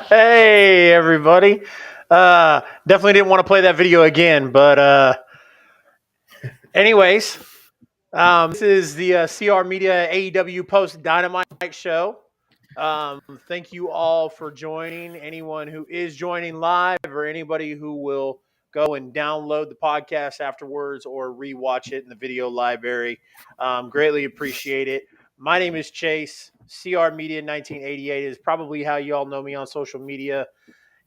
Hey, everybody. Definitely didn't want to play that video again, but anyways, this is the CR Media AEW Post Dynamite show. Thank you all for joining. Anyone who is joining live or anybody who will go and download the podcast afterwards or rewatch it in the video library, greatly appreciate it. My name is Chase. CR Media 1988 is probably how you all know me on social media.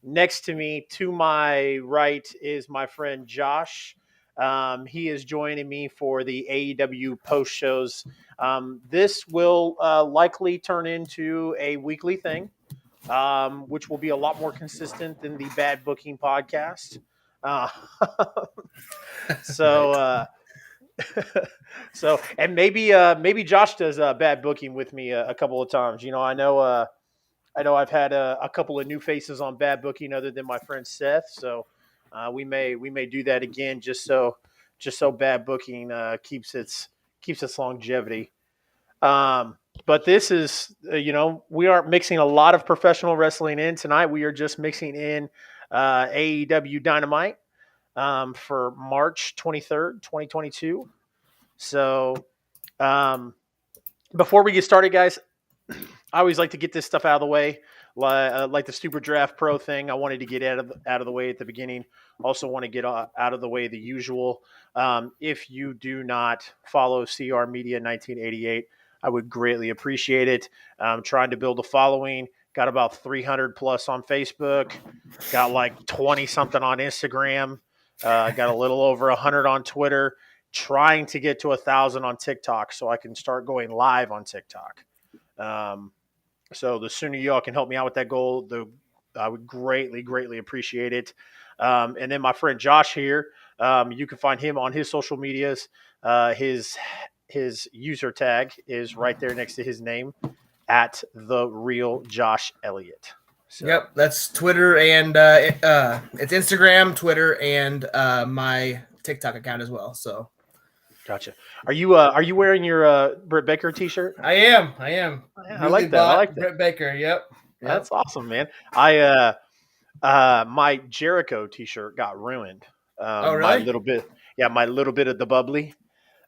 Next to me, to my right, is my friend Josh. He is joining me for the AEW post shows. This will likely turn into a weekly thing, which will be a lot more consistent than the Bad Booking podcast. Uh, so, Right. and maybe Josh does Bad Booking with me a couple of times. I know I've had a couple of new faces on Bad Booking other than my friend Seth, so we may do that again just so Bad Booking keeps its longevity. But this is we aren't mixing a lot of professional wrestling in tonight. We are just mixing in AEW Dynamite for March 23rd, 2022. So um, before we get started, guys, I always like to get this stuff out of the way, like the Super Draft Pro thing. I wanted to get out of the way at the beginning. Also, want to get out of the way the usual. If you do not follow CR Media 1988, I would greatly appreciate it. I'm trying to build a following. Got about 300 plus on Facebook. Got like 20 something on Instagram. Got a little over 100 on Twitter. Trying to get to 1,000 on TikTok so I can start going live on TikTok. So the sooner y'all can help me out with that goal, I would greatly, greatly appreciate it. And then my friend Josh here, you can find him on his social medias. His user tag is right there next to his name, at the real Josh Elliott. So. Yep, that's Twitter and it's Instagram, Twitter, and my TikTok account as well. So, Gotcha. Are you wearing your Britt Baker t-shirt? I am. I like that. I like that. Britt Baker. Yep. That's awesome, man. My Jericho t-shirt got ruined. Oh, really? My little bit of the bubbly.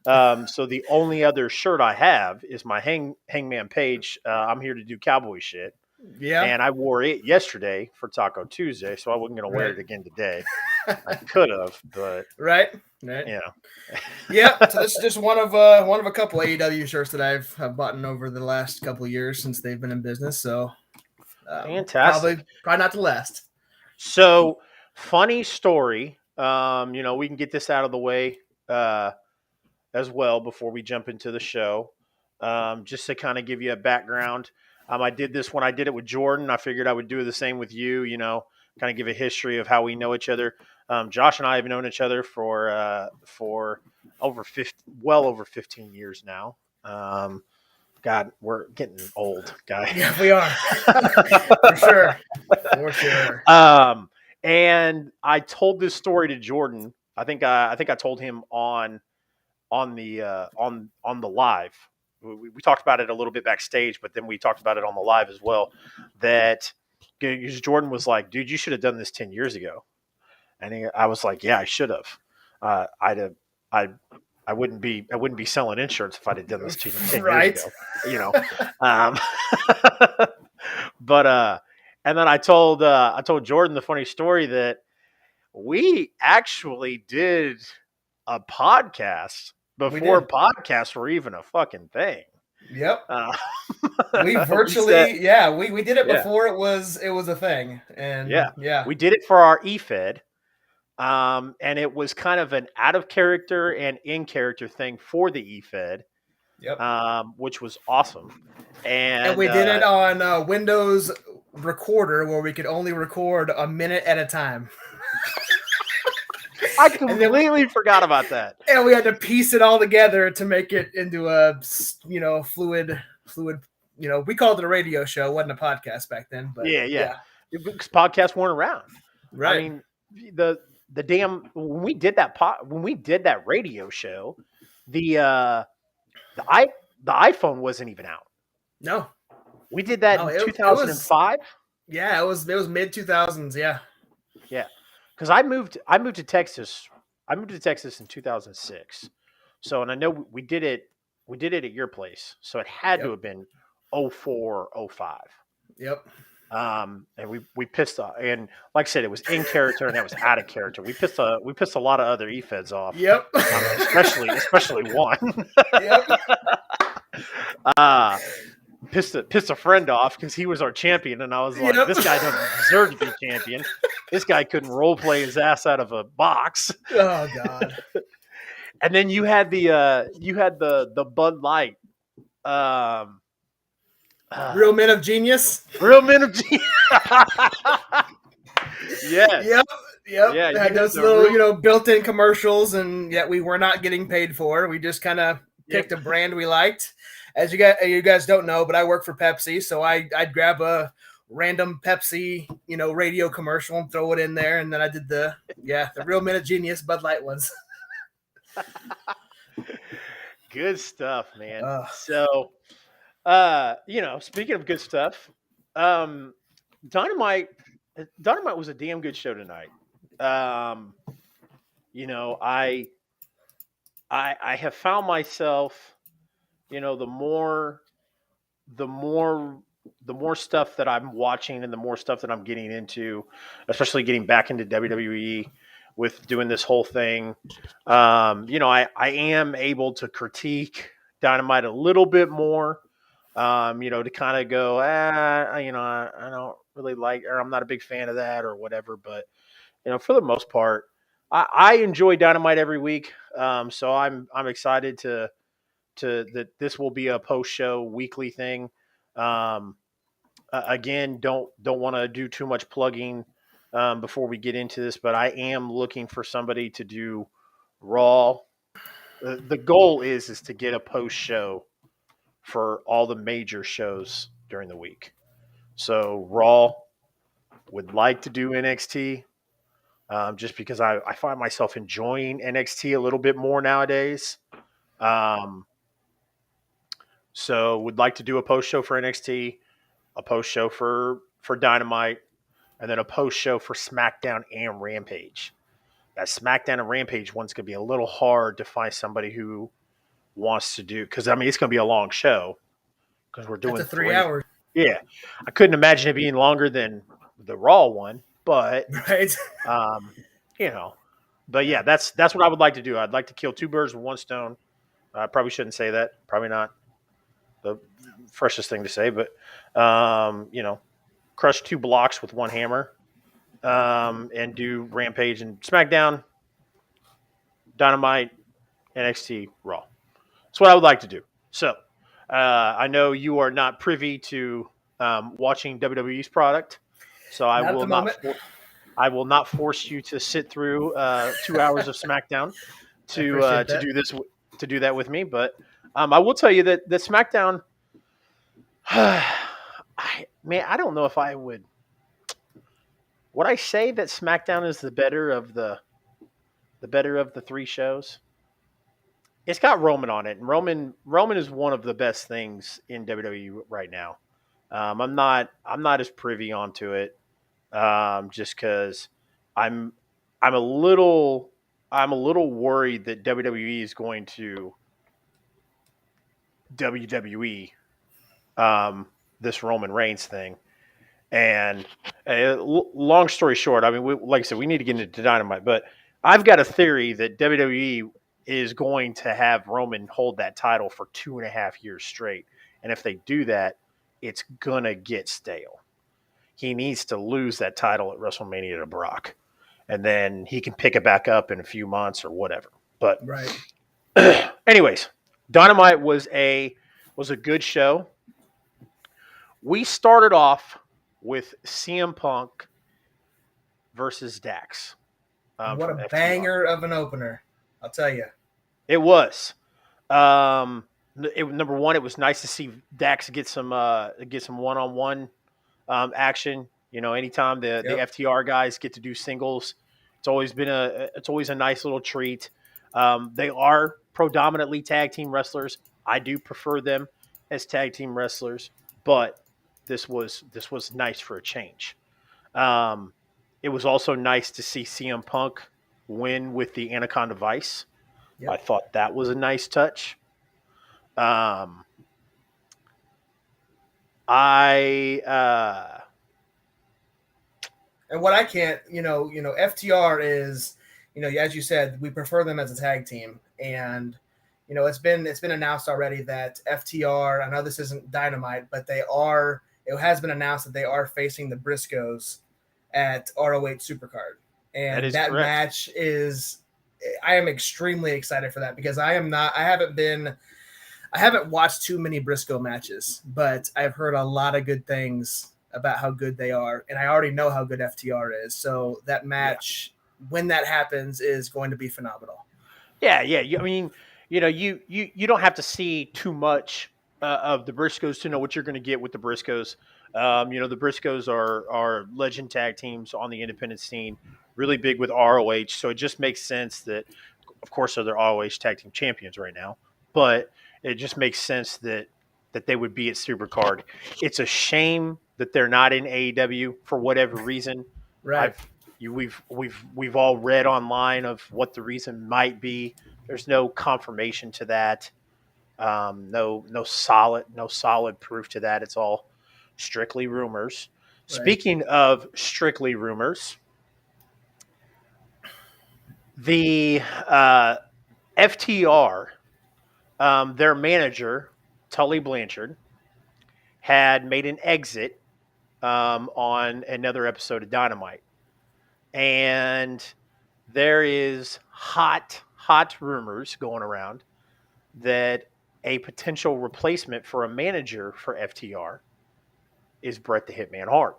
So the only other shirt I have is my Hangman Page. I'm here to do cowboy shit. Yeah. And I wore it yesterday for Taco Tuesday, so I wasn't going to wear it again today. I could have, but right. Yeah. Yeah. So this is just one of a couple AEW shirts that I've bought over the last couple of years since they've been in business. So fantastic. Probably not the last. So funny story. We can get this out of the way as well before we jump into the show. Just to kind of give you a background. I did this when I did it with Jordan. I figured I would do the same with you, kind of give a history of how we know each other. Josh and I have known each other for over 15 years now. God, we're getting old, guy. Yeah, we are. For sure. And I told this story to Jordan. I think I told him on the live. We talked about it a little bit backstage, but then we talked about it on the live as well. That Jordan was like, "Dude, you should have done this 10 years ago," and I was like, "Yeah, I should have. I wouldn't be selling insurance if I'd have done this 10 years ago, But and then I told Jordan the funny story that we actually did a podcast before podcasts were even a fucking thing. Yep. We virtually, we did it before it was a thing. And we did it for our eFed. And it was kind of an out of character and in character thing for the eFed. Yep. Which was awesome. And we did it on Windows Recorder where we could only record a minute at a time. I completely forgot about that. And we had to piece it all together to make it into a, fluid. We called it a radio show. It wasn't a podcast back then. But yeah. Because podcasts weren't around. Right. I mean, the damn when we did that radio show, the iPhone wasn't even out. No. We did that No, in it was 2005. yeah, it was mid 2000s. Yeah. Yeah, because I moved to Texas. I moved to Texas in 2006. So, and I know we did it. We did it at your place, so it had to Yep. have been '04, '05. Yep. And we pissed off, and like I said, it was in character and that was out of character. We pissed a lot of other e-feds off, Yep. especially one. Yep. uh, pissed a friend off because he was our champion, and I was like, Yep. this guy doesn't deserve to be champion. This guy couldn't role play his ass out of a box. Oh God. And then you had the Bud Light, um, Real Men of Genius. Real Men of Genius. Yes. Yep. Yep. Yeah, They you had had those the little, real- built-in commercials, and yet we were not getting paid for. We just kind of Yep. picked a brand we liked. As you guys don't know, but I work for Pepsi, so I'd grab a random Pepsi, radio commercial and throw it in there, and then I did the Real Men of Genius Bud Light ones. Good stuff, man. Ugh. So, speaking of good stuff, um, Dynamite, Dynamite was a damn good show tonight. Um, I have found myself, the more stuff that I'm watching and the more stuff that I'm getting into, especially getting back into WWE with doing this whole thing. I am able to critique Dynamite a little bit more. To kind of go, I don't really like, or I'm not a big fan of that or whatever. But for the most part, I enjoy Dynamite every week. So I'm excited to that this will be a post show weekly thing. Um, Again, don't want to do too much plugging before we get into this, but I am looking for somebody to do Raw. The goal is to get a post show for all the major shows during the week. So Raw would like to do NXT. Just because I find myself enjoying NXT a little bit more nowadays. Um, so would like to do a post show for NXT, a post show for Dynamite, and then a post show for SmackDown and Rampage. That SmackDown and Rampage one's going to be a little hard to find somebody who wants to do, because it's going to be a long show because we're doing That's a 3 hours. Yeah, I couldn't imagine it being longer than the Raw one, but Right. But yeah, that's what I would like to do. I'd like to kill two birds with one stone. I probably shouldn't say that. Probably not the freshest thing to say, but crush two blocks with one hammer, and do Rampage and SmackDown, Dynamite, NXT, Raw. That's what I would like to do. So I know you are not privy to watching WWE's product, so I will not force you to sit through 2 hours of SmackDown to do that with me. But I will tell you that SmackDown, I don't know if I would. Would I say that SmackDown is the better of the three shows? It's got Roman on it, and Roman is one of the best things in WWE right now. I'm not as privy onto it, just because I'm a little worried that WWE is going to WWE this Roman Reigns thing. And long story short, like I said, we need to get into Dynamite, but I've got a theory that WWE is going to have Roman hold that title for 2.5 years straight. And if they do that, it's going to get stale. He needs to lose that title at WrestleMania to Brock. And then he can pick it back up in a few months or whatever. But Right. Anyways, Dynamite was a good show. We started off with CM Punk versus Dax. What a banger of an opener, I'll tell you. It was. Number one, it was nice to see Dax get some one-on-one action. Anytime the FTR guys get to do singles, it's always a nice little treat. They are predominantly tag team wrestlers. I do prefer them as tag team wrestlers, but this was nice for a change. Um, it was also nice to see CM Punk win with the Anaconda Vice. I Yep. thought that was a nice touch. Um, I And what I can't, FTR is, as you said, we prefer them as a tag team, and it's been announced already that FTR. I know this isn't Dynamite, but they are. It has been announced that they are facing the Briscoes at ROH Supercard, that and is that correct. match is. I am extremely excited for that because I am not. I haven't been. I haven't watched too many Briscoe matches, but I've heard a lot of good things about how good they are, and I already know how good FTR is. So that Yeah. match, when that happens, is going to be phenomenal. Yeah, yeah. I mean, you don't have to see too much of the Briscoes to know what you're going to get with the Briscoes. The Briscoes are legend tag teams on the independent scene, really big with ROH. So it just makes sense that, of course, they're ROH tag team champions right now, but it just makes sense that they would be at Supercard. It's a shame that they're not in AEW for whatever reason. Right. I've we've all read online of what the reason might be. There's no confirmation to that. No solid proof to that. It's all strictly rumors. Right. Speaking of strictly rumors, the FTR, their manager Tully Blanchard, had made an exit on another episode of Dynamite, and there is hot rumors going around that a potential replacement for a manager for FTR is Bret the Hitman Hart.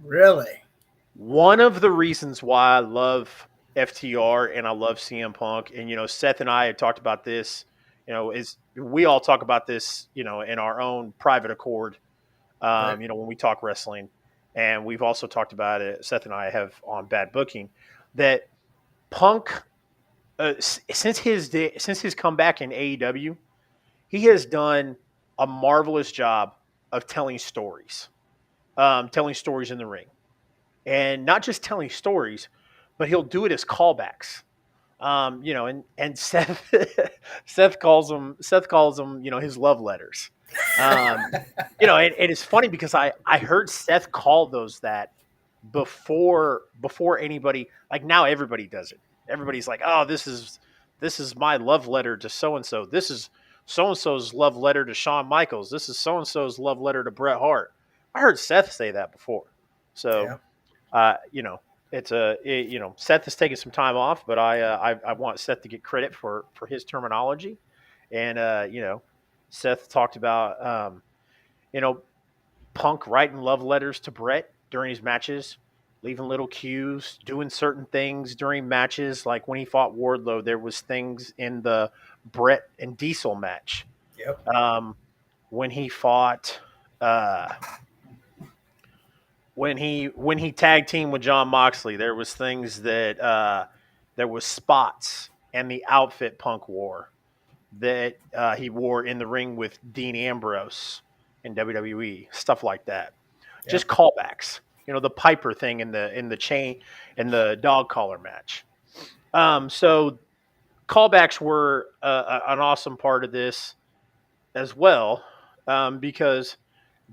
Really. One of the reasons why I love FTR and I love CM Punk, and Seth and I had talked about this, is we all talk about this, in our own private accord, Right. when we talk wrestling, and we've also talked about it. Seth and I have on Bad Booking that Punk, since his comeback in AEW, he has done a marvelous job of telling stories in the ring, and not just telling stories, but he'll do it as callbacks. And Seth Seth calls them his love letters. And it's funny because I heard Seth call those that before anybody, like, now everybody does it. Everybody's like, oh, this is my love letter to so and so. This is so and so's love letter to Shawn Michaels. This is so and so's love letter to Bret Hart. I heard Seth say that before. So, Yeah. uh, you know, Seth has taken some time off, but I want Seth to get credit for his terminology. And Seth talked about you know Punk writing love letters to Bret during his matches, leaving little cues, doing certain things during matches. Like when he fought Wardlow, there was things in the Bret and Diesel match. Yep. Um, when he fought, uh, when he tag teamed with John Moxley, there was things that there was spots and the outfit Punk wore that he wore in the ring with Dean Ambrose in WWE, stuff like that. Just Yep. callbacks. The Piper thing in the chain in the dog collar match. So callbacks were an awesome part of this as well, because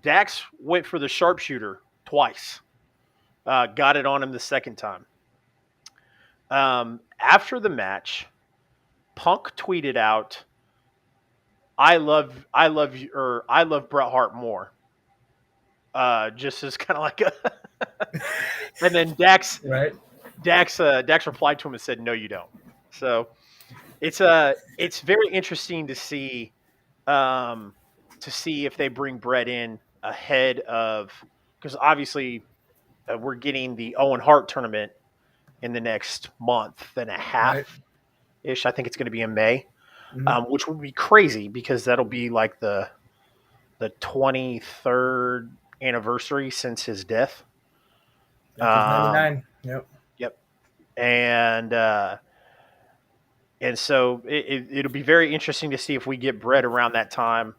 Dax went for the sharpshooter twice. Got it on him the second time. After the match, Punk tweeted out, I love you," or "I love Bret Hart more." Just as kind of like a, and then Right. Dax replied to him and said, "No, you don't." So it's very interesting um, to see if they bring Bret in ahead of, because obviously we're getting the Owen Hart tournament in the next month and a Right. half ish. I think it's going to be in May, Mhm. which would be crazy because that'll be like the 23rd anniversary since his death. Death of Um, '99. Yep. yep, and so it'll be very interesting to see if we get Bret around that time.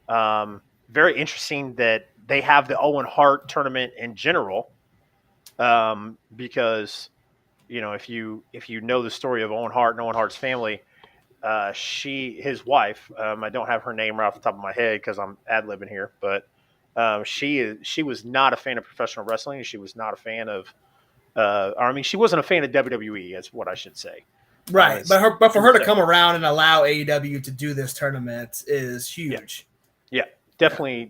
Um, very interesting that they have the Owen Hart tournament in general, because if you know the story of Owen Hart and Owen Hart's family, his wife, I don't have her name right off the top of my head because I'm ad libbing here, but she was not a fan of professional wrestling. She was not a fan of, or, I mean, she wasn't a fan of WWE. That's what I should say. Right, but for her to So, come around and allow AEW to do this tournament is huge. yeah, definitely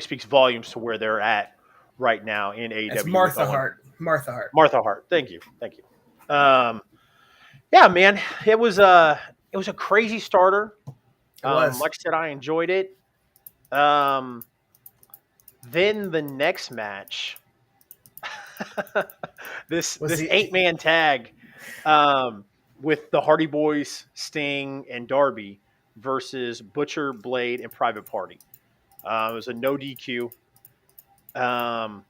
speaks volumes to where they're at right now in AEW. It's with Martha Owen. Hart. Martha Hart. Martha Hart. Thank you. Yeah, man, it was a crazy starter. It was. Like I said, I enjoyed it. Um, then the next match, this 8-man tag, with the Hardy Boys, Sting, and Darby versus Butcher, Blade, and Private Party. It was a no DQ. God,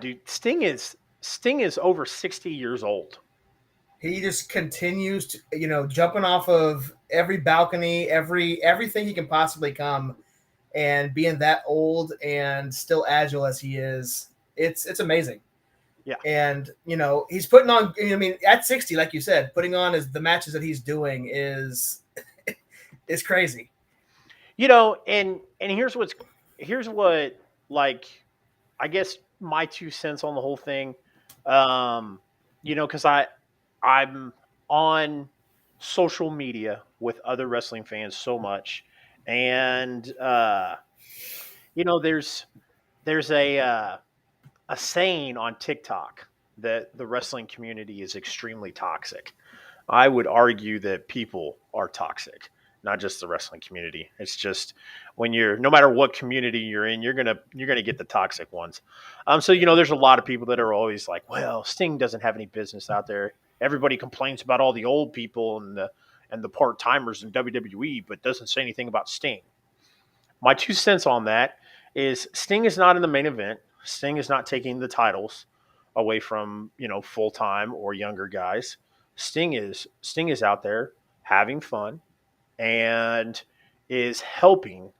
dude, Sting is over 60 years old. He just continues to, jumping off of every balcony, everything he can possibly come, and being that old and still agile as he is, it's amazing. Yeah. And he's putting on. I mean, at 60, like you said, putting on the matches that he's doing is crazy. And here's what, like, I guess my 2 cents on the whole thing. Because I'm on social media with other wrestling fans so much, and there's a saying on TikTok that the wrestling community is extremely toxic. I would argue that people are toxic, not just the wrestling community. It's just no matter what community you're in, you're gonna get the toxic ones. So there's a lot of people that are always like, well, Sting doesn't have any business out there. Everybody complains about all the old people and the part timers in WWE, but doesn't say anything about Sting. My 2 cents on that is Sting is not in the main event. Sting is not taking the titles away from full time or younger guys. Sting is out there having fun and is helping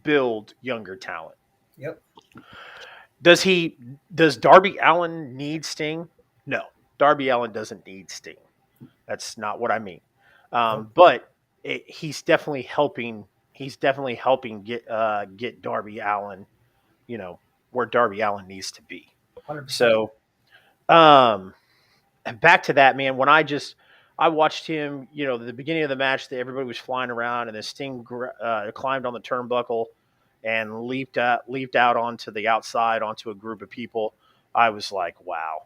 build younger talent. Yep. Does Darby Allin need Sting? No, Darby Allin doesn't need Sting. That's not what I mean. But he's definitely helping. He's definitely helping get Darby Allin, where Darby Allin needs to be. 100%. So, and back to that, man. When I watched him, the beginning of the match, that everybody was flying around, and then Sting climbed on the turnbuckle and leaped out onto the outside onto a group of people. I was like, wow,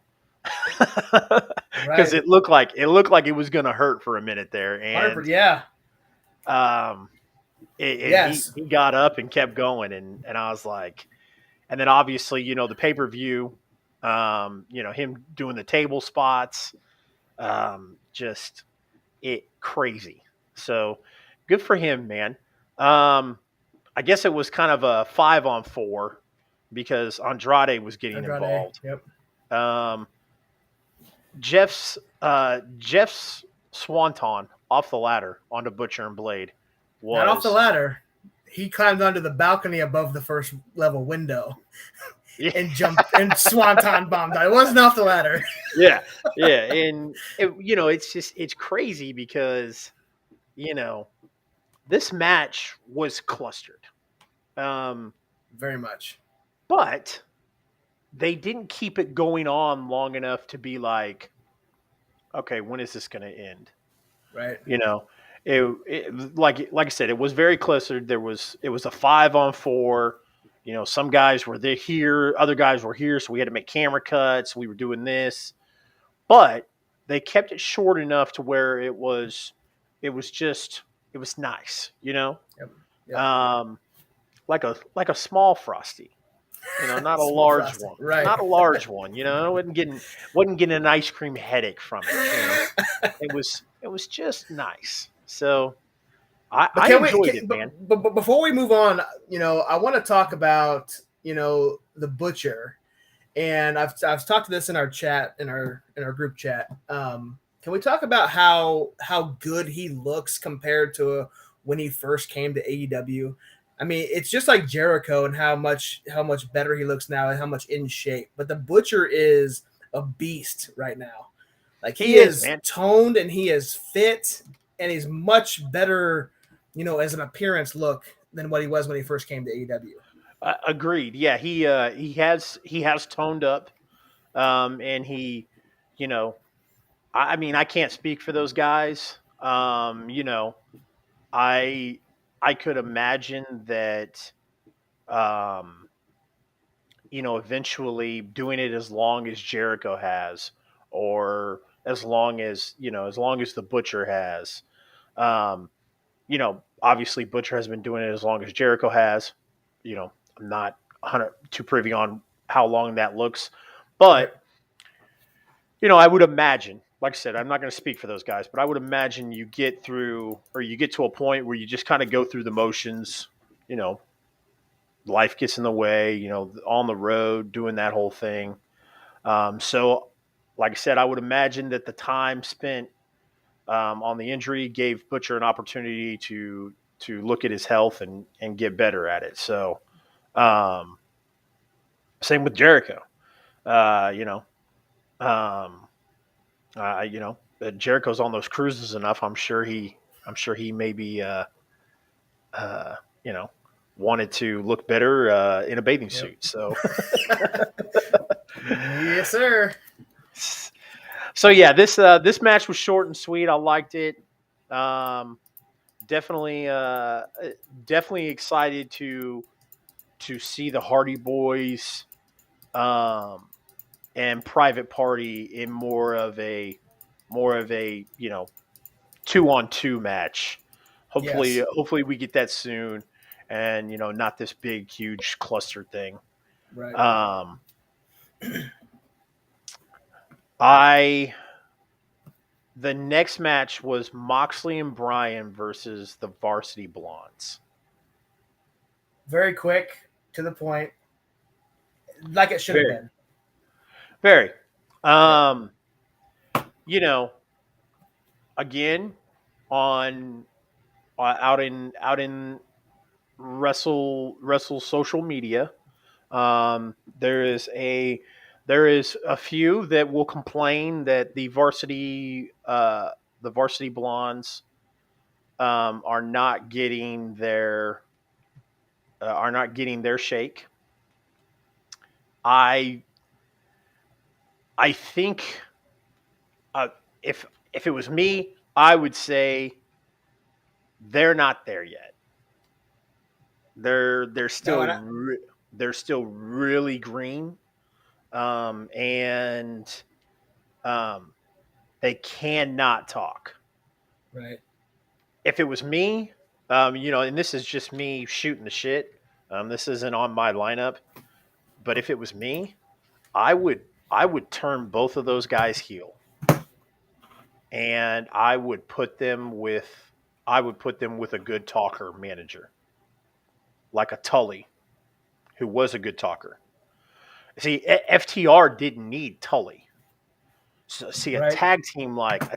because it looked like it was going to hurt for a minute there, and yeah. Yes. He got up and kept going, and I was like, and then obviously, the pay-per-view, him doing the table spots, just crazy. So good for him, man. I guess it was kind of a 5-on-4 because Andrade was getting involved. Yep. Jeff's swanton off the ladder onto Butcher and Blade was not off the ladder. He climbed onto the balcony above the first level window and jumped and swanton bombed. It wasn't off the ladder. Yeah, and it's crazy because this match was clustered, very much, but they didn't keep it going on long enough to be like, okay, when is this going to end? Right. It like I said, it was very clustered. It was a 5-on-4. Some guys were here, other guys were here, so we had to make camera cuts. We were doing this, but they kept it short enough to where it was nice, Yep. like a small Frosty, not a large Frosty. one, right? Not a large one, I wasn't getting an ice cream headache from it. It was just nice. So I enjoyed it, man. But before we move on, I want to talk about the Butcher, and I've talked to this in our chat, in our group chat. Can we talk about how good he looks compared to when he first came to AEW? I mean, it's just like Jericho and how much better he looks now and how much in shape. But the Butcher is a beast right now. Like he He is, is man. toned and he is fit and he's much better, as an appearance look than what he was when he first came to AEW. Agreed. Yeah, he has toned up, and he, you know, I mean, I can't speak for those guys. I I could imagine that, um, eventually doing it as long as Jericho has, or as long as the Butcher has. Um, Obviously Butcher has been doing it as long as Jericho has. I'm not 100 too privy on how long that looks, Right. but I would imagine, like I said, I'm not going to speak for those guys, but I would imagine you get through, or you get to a point where you just kind of go through the motions. You know, life gets in the way. On the road, doing that whole thing. So, like I said, I would imagine that the time spent on the injury gave Butcher an opportunity to look at his health and get better at it. So, um, same with Jericho. Uh, you know, um, Jericho's on those cruises enough. I'm sure he maybe uh, you know wanted to look better in a bathing Yep. suit. So, Yes, sir. so yeah, this match was short and sweet. I liked it. Um, definitely, definitely excited to see the Hardy Boys, um, and Private Party in more of a 2-on-2 match. Yes. Hopefully we get that soon, and not this big huge cluster thing. Right. Um, I The next match was Moxley and Bryan versus the Varsity Blondes. Very quick, to the point, like it should have Very, been. very. Yep. Um, you know, Again, on out in wrestle social media, um, there is a there is a few that will complain that the varsity blondes, are not getting their shake. I I think, uh, if if it was me, I would say they're not there yet. They're No, still they're still really green, and um, they cannot talk. right. If it was me, and this is just me shooting the shit. This isn't on my lineup, but if it was me, I would turn both of those guys heel, and I would put them with a good talker manager, like a Tully, who was a good talker. See, FTR didn't need Tully. So, see, a Right. tag team like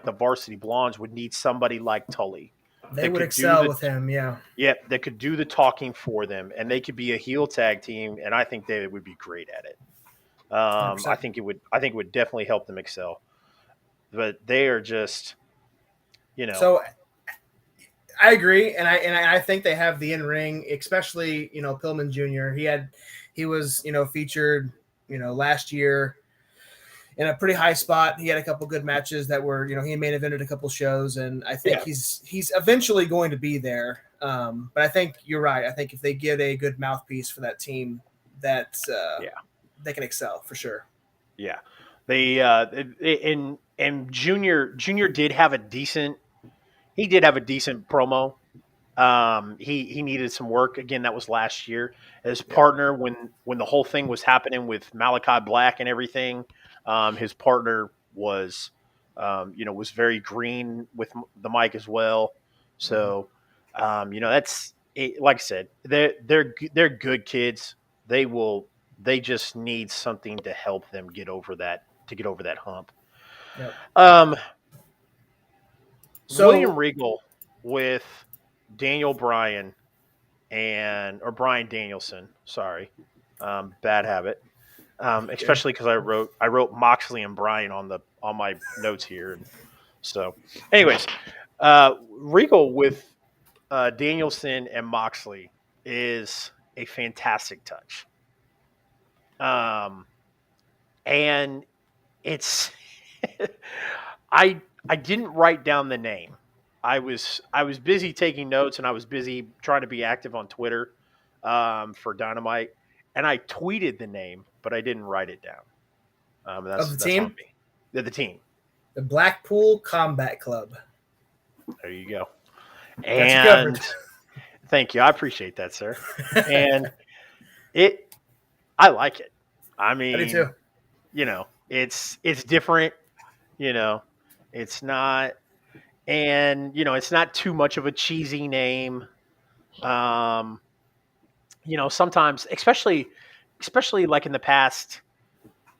the Varsity Blondes would need somebody like Tully They that would could do excel the with him. Yeah. that could do the talking for them, and they could be a heel tag team, and I think they would be great at it. I 100%. think it would definitely help them excel. But they are just, you know, So I agree, and I think they have the in ring, especially Pillman Jr. He was featured last year in a pretty high spot. He had a couple good matches that were he main evented a couple shows, and I think yeah, he's eventually going to be there. But I think you're right. I think if they get a good mouthpiece for that team, that yeah, they can excel for sure. yeah. And Junior did have a decent promo. He needed some work again. That was last year. His Yep. partner, when the whole thing was happening with Malachi Black and everything, his partner was very green with the mic as well. Mhm. So, that's it. Like I said, they're good kids. They just need something to help them get over that hump. Yep. Um, William So Regal with Daniel Bryan. or Brian Danielson. Sorry, bad habit. Especially because I wrote Moxley and Brian on my notes here, and so, anyways, Regal with Danielson and Moxley is a fantastic touch. And it's I didn't write down the name. I was busy taking notes and I was busy trying to be active on Twitter for Dynamite, and I tweeted the name, but I didn't write it down. Of the That's on team? me. The team. The Blackpool Combat Club. There you go. Got you covered. And thank you. I appreciate that, sir. And I like it. I mean, I do too. It's different. It's not, and it's not too much of a cheesy name. Sometimes, especially like in the past,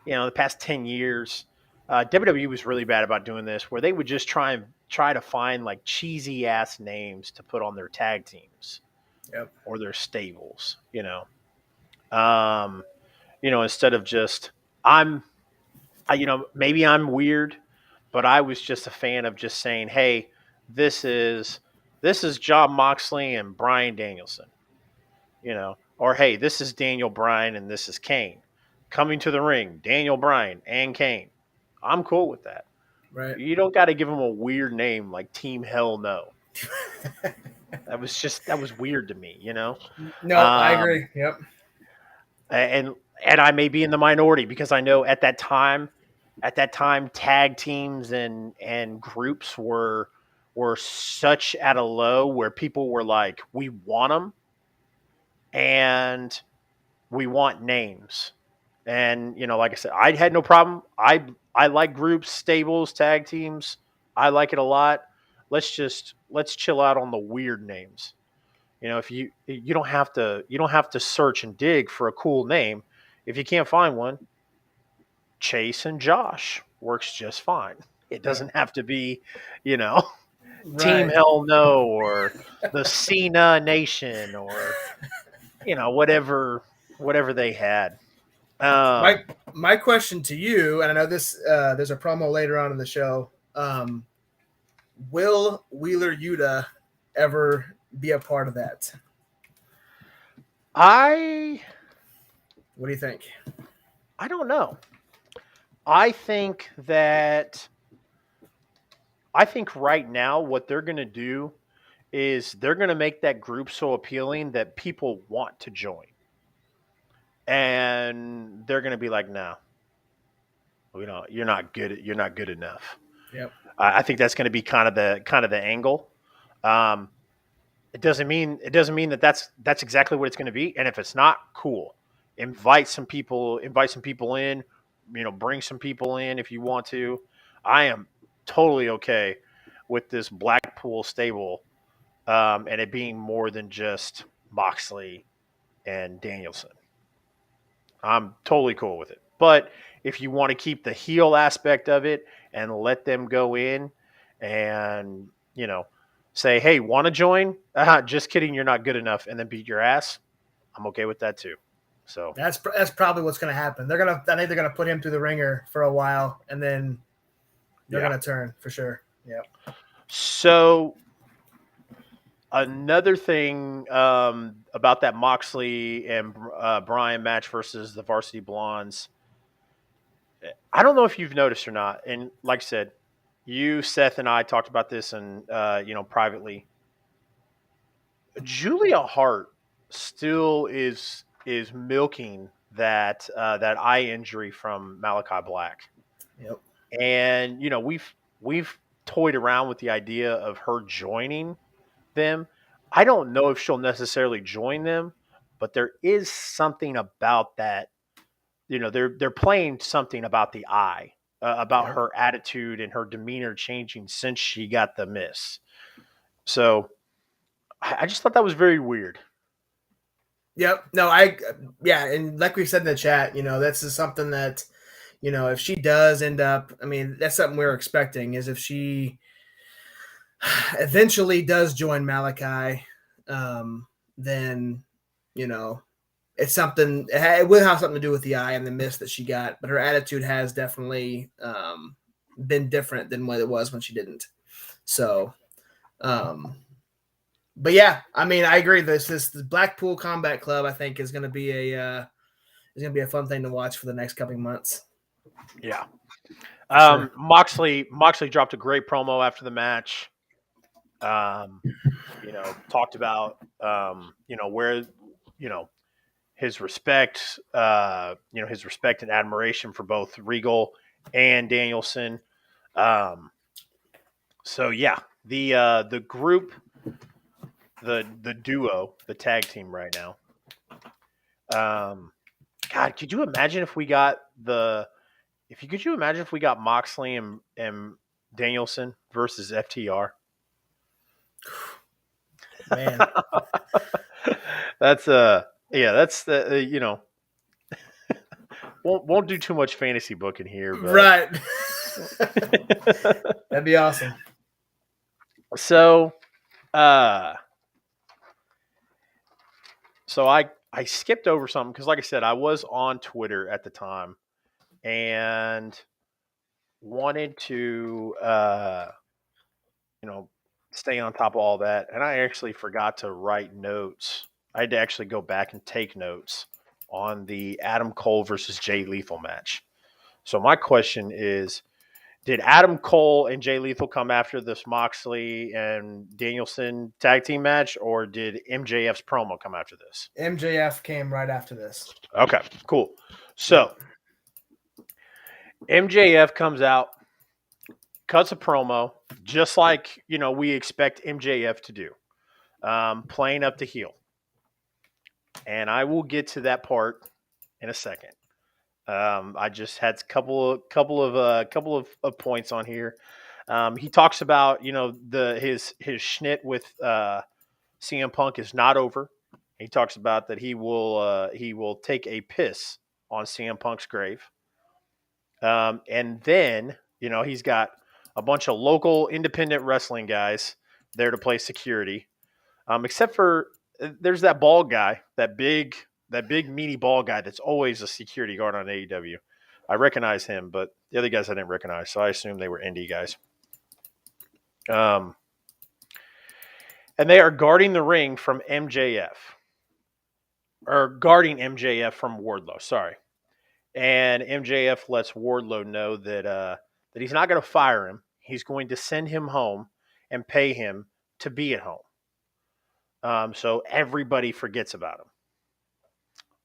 the past 10 years, WWE was really bad about doing this, where they would just try to find like cheesy ass names to put on their tag teams, yep, or their stables. Instead of just maybe I'm weird, but I was just a fan of just saying, hey, this is John Moxley and Brian Danielson, or hey, this is Daniel Bryan and this is Kane. Coming to the ring, Daniel Bryan and Kane. I'm cool with that. right. You don't got to give them a weird name like Team Hell No. That was weird to me, No, I agree. Yep. And I may be in the minority because I know at that time, tag teams and groups were such at a low where people were like, we want them and we want names. And like I said, I had no problem. I like groups, stables, tag teams. I like it a lot. Let's chill out on the weird names. If you don't have to search and dig for a cool name. If you can't find one, Chase and Josh works just fine. It doesn't have to be, right. Team Hell No or the Cena Nation or whatever they had. My question to you, and I know this, there's a promo later on in the show. Will Wheeler Yuta ever be a part of that? What do you think? I don't know. I think right now what they're going to do is they're going to make that group so appealing that people want to join. And they're going to be like, no, you're not good. You're not good enough. Yep. I think that's going to be kind of the angle. It doesn't mean that that's exactly what it's going to be. And if it's not, cool. Invite some people in, bring some people in if you want to. I am totally okay with this Blackpool stable, and it being more than just Moxley and Danielson. I'm totally cool with it. But if you want to keep the heel aspect of it and let them go in and, say, hey, want to join? Just kidding, you're not good enough, and then beat your ass, I'm okay with that too. So that's probably what's going to happen. I think they're going to put him through the ringer for a while, and then they're going to turn for sure. Yeah. So another thing about that Moxley and Bryan match versus the Varsity Blondes, I don't know if you've noticed or not, and like I said, you, Seth, and I talked about this and privately. Julia Hart still is milking that eye injury from Malachi Black. Yep. And we've toyed around with the idea of her joining them. I don't know if she'll necessarily join them, but there is something about that. They're playing something about the eye, about her attitude and her demeanor changing since she got the miss. So I just thought that was very weird. Yep. No, and like we said in the chat, this is something that, if she does end up, that's something we're expecting, is if she eventually does join Malachi, then, it's something. It will have something to do with the eye and the miss that she got, but her attitude has definitely been different than what it was when she didn't. So, but yeah, I mean, I agree. This Blackpool Combat Club, I think, is going to be a fun thing to watch for the next coming months. Yeah. Sure. Moxley dropped a great promo after the match. Talked about where his respect, his respect and admiration for both Regal and Danielson. So yeah, the group, the duo, the tag team right now. God, could you imagine if we got Moxley and Danielson versus FTR? Man. That's won't do too much fantasy booking here, but Right. That'd be awesome. So I skipped over something because, like I said, I was on Twitter at the time and wanted to stay on top of all that, and I actually forgot to write notes. I had to actually go back and take notes on the Adam Cole versus Jay Lethal match. So my question is, did Adam Cole and Jay Lethal come after this Moxley and Danielson tag team match, or did MJF's promo come after this? MJF came right after this. Okay, cool. So MJF comes out, cuts a promo, just like we expect MJF to do, playing up to heel. And I will get to that part in a second. I just had a couple of points on here. He talks about his schnit with CM Punk is not over. He talks about that he will take a piss on CM Punk's grave. And then he's got a bunch of local independent wrestling guys there to play security. Except for there's that bald guy, that big meaty bald guy that's always a security guard on AEW. I recognize him, but the other guys I didn't recognize, so I assume they were indie guys. And they are guarding the ring from MJF, or guarding MJF from Wardlow. Sorry, and MJF lets Wardlow know that he's not going to fire him. He's going to send him home and pay him to be at home. So everybody forgets about him.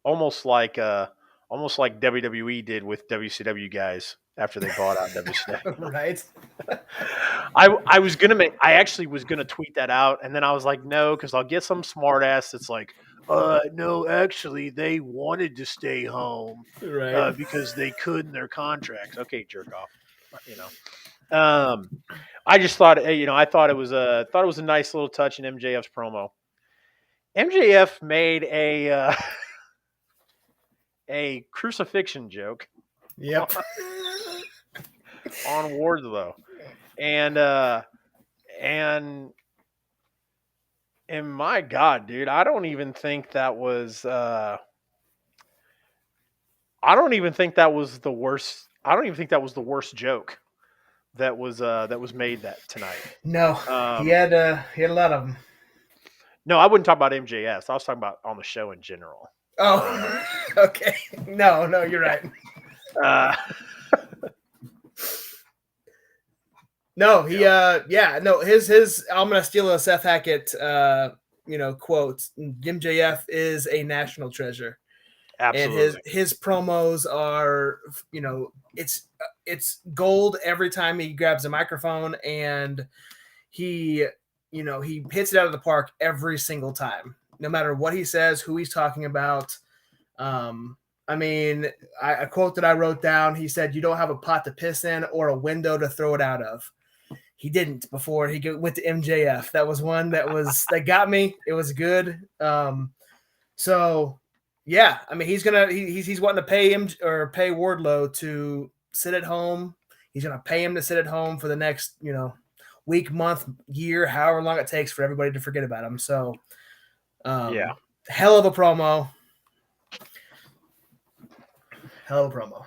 Almost like WWE did with WCW guys after they bought out WCW. Right. I actually was gonna tweet that out, and then I was like, no, because I'll get some smartass that's like, no, actually they wanted to stay home, Right. because they could in their contracts. Okay, jerk off. I just thought, I thought it was a nice little touch in MJF's promo. MJF made a crucifixion joke. Yep. On Wardlow, and my God, dude, I don't even think that was the worst. I don't even think that was the worst joke that was made that tonight. No, he had a lot of them. No, I wouldn't talk about MJS. I was talking about on the show in general. Oh, okay. No, you're right. No, his I'm gonna steal a Seth Hackett quote. MJF is a national treasure. Absolutely. And his promos are, it's gold every time he grabs a microphone, and he hits it out of the park every single time, no matter what he says, who he's talking about. I mean, a quote that I wrote down, he said, "You don't have a pot to piss in or a window to throw it out of." He didn't before he went to MJF. That was one that got me. It was good. So yeah, I mean, he's wanting to pay him or pay Wardlow to sit at home. He's going to pay him to sit at home for the next, week, month, year, however long it takes for everybody to forget about him. So Yeah. Hell of a promo. Hell of a promo.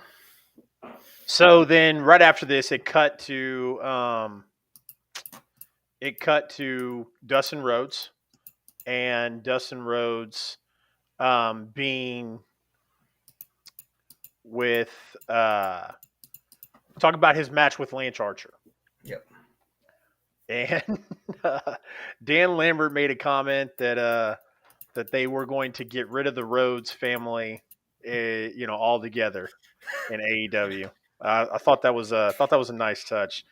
So then, right after this, it cut to Dustin Rhodes, and Dustin Rhodes being with talk about his match with Lance Archer. Yep. And Dan Lambert made a comment that they were going to get rid of the Rhodes family, altogether in AEW. I thought that was a nice touch.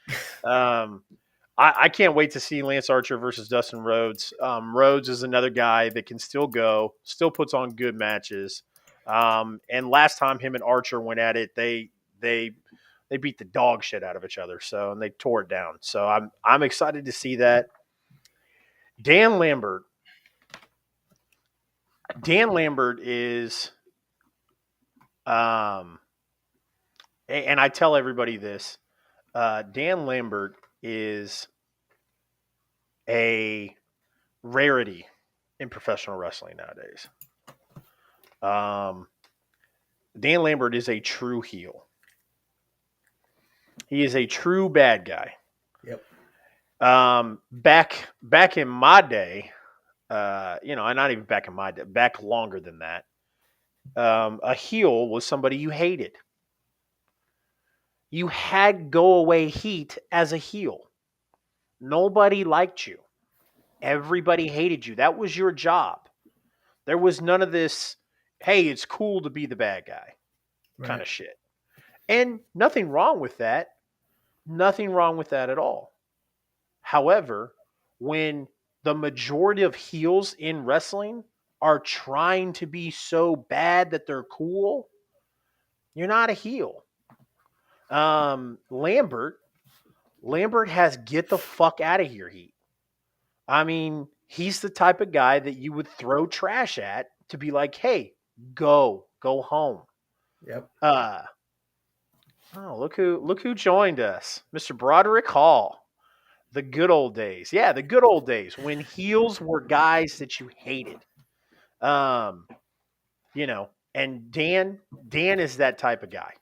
I can't wait to see Lance Archer versus Dustin Rhodes. Rhodes is another guy that can still go, still puts on good matches. And last time him and Archer went at it, they beat the dog shit out of each other. So, and they tore it down. So I'm excited to see that. Dan Lambert is, and I tell everybody this, Dan Lambert is a rarity in professional wrestling nowadays. Dan Lambert is a true heel. He is a true bad guy. Yep. Back in my day, and not even back in my day, back longer than that, a heel was somebody you hated. You had go away heat as a heel. Nobody liked you. Everybody hated you. That was your job. There was none of this, hey, it's cool to be the bad guy kind of shit. And nothing wrong with that. Nothing wrong with that at all. However, when the majority of heels in wrestling are trying to be so bad that they're cool, you're not a heel. Lambert has get the fuck out of here heat. I mean, he's the type of guy that you would throw trash at to be like, hey, go home. Yep. Look who joined us. Mr. Broderick Hall. The good old days. Yeah, the good old days when heels were guys that you hated. And Dan is that type of guy.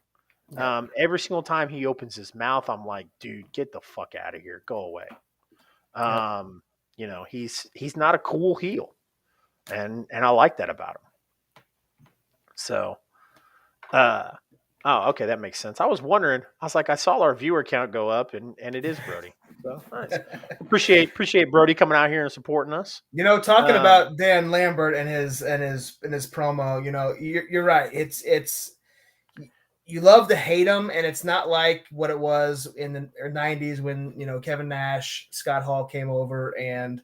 Every single time he opens his mouth, I'm like, dude, get the fuck out of here. Go away. He's not a cool heel. And I like that about him. So, okay, that makes sense. I was wondering. I was like, I saw our viewer count go up, and it is Brody. So nice. Appreciate Brody coming out here and supporting us. Talking about Dan Lambert and his promo. You're right. It's you love to hate him, and it's not like what it was in the 90s when Kevin Nash, Scott Hall came over, and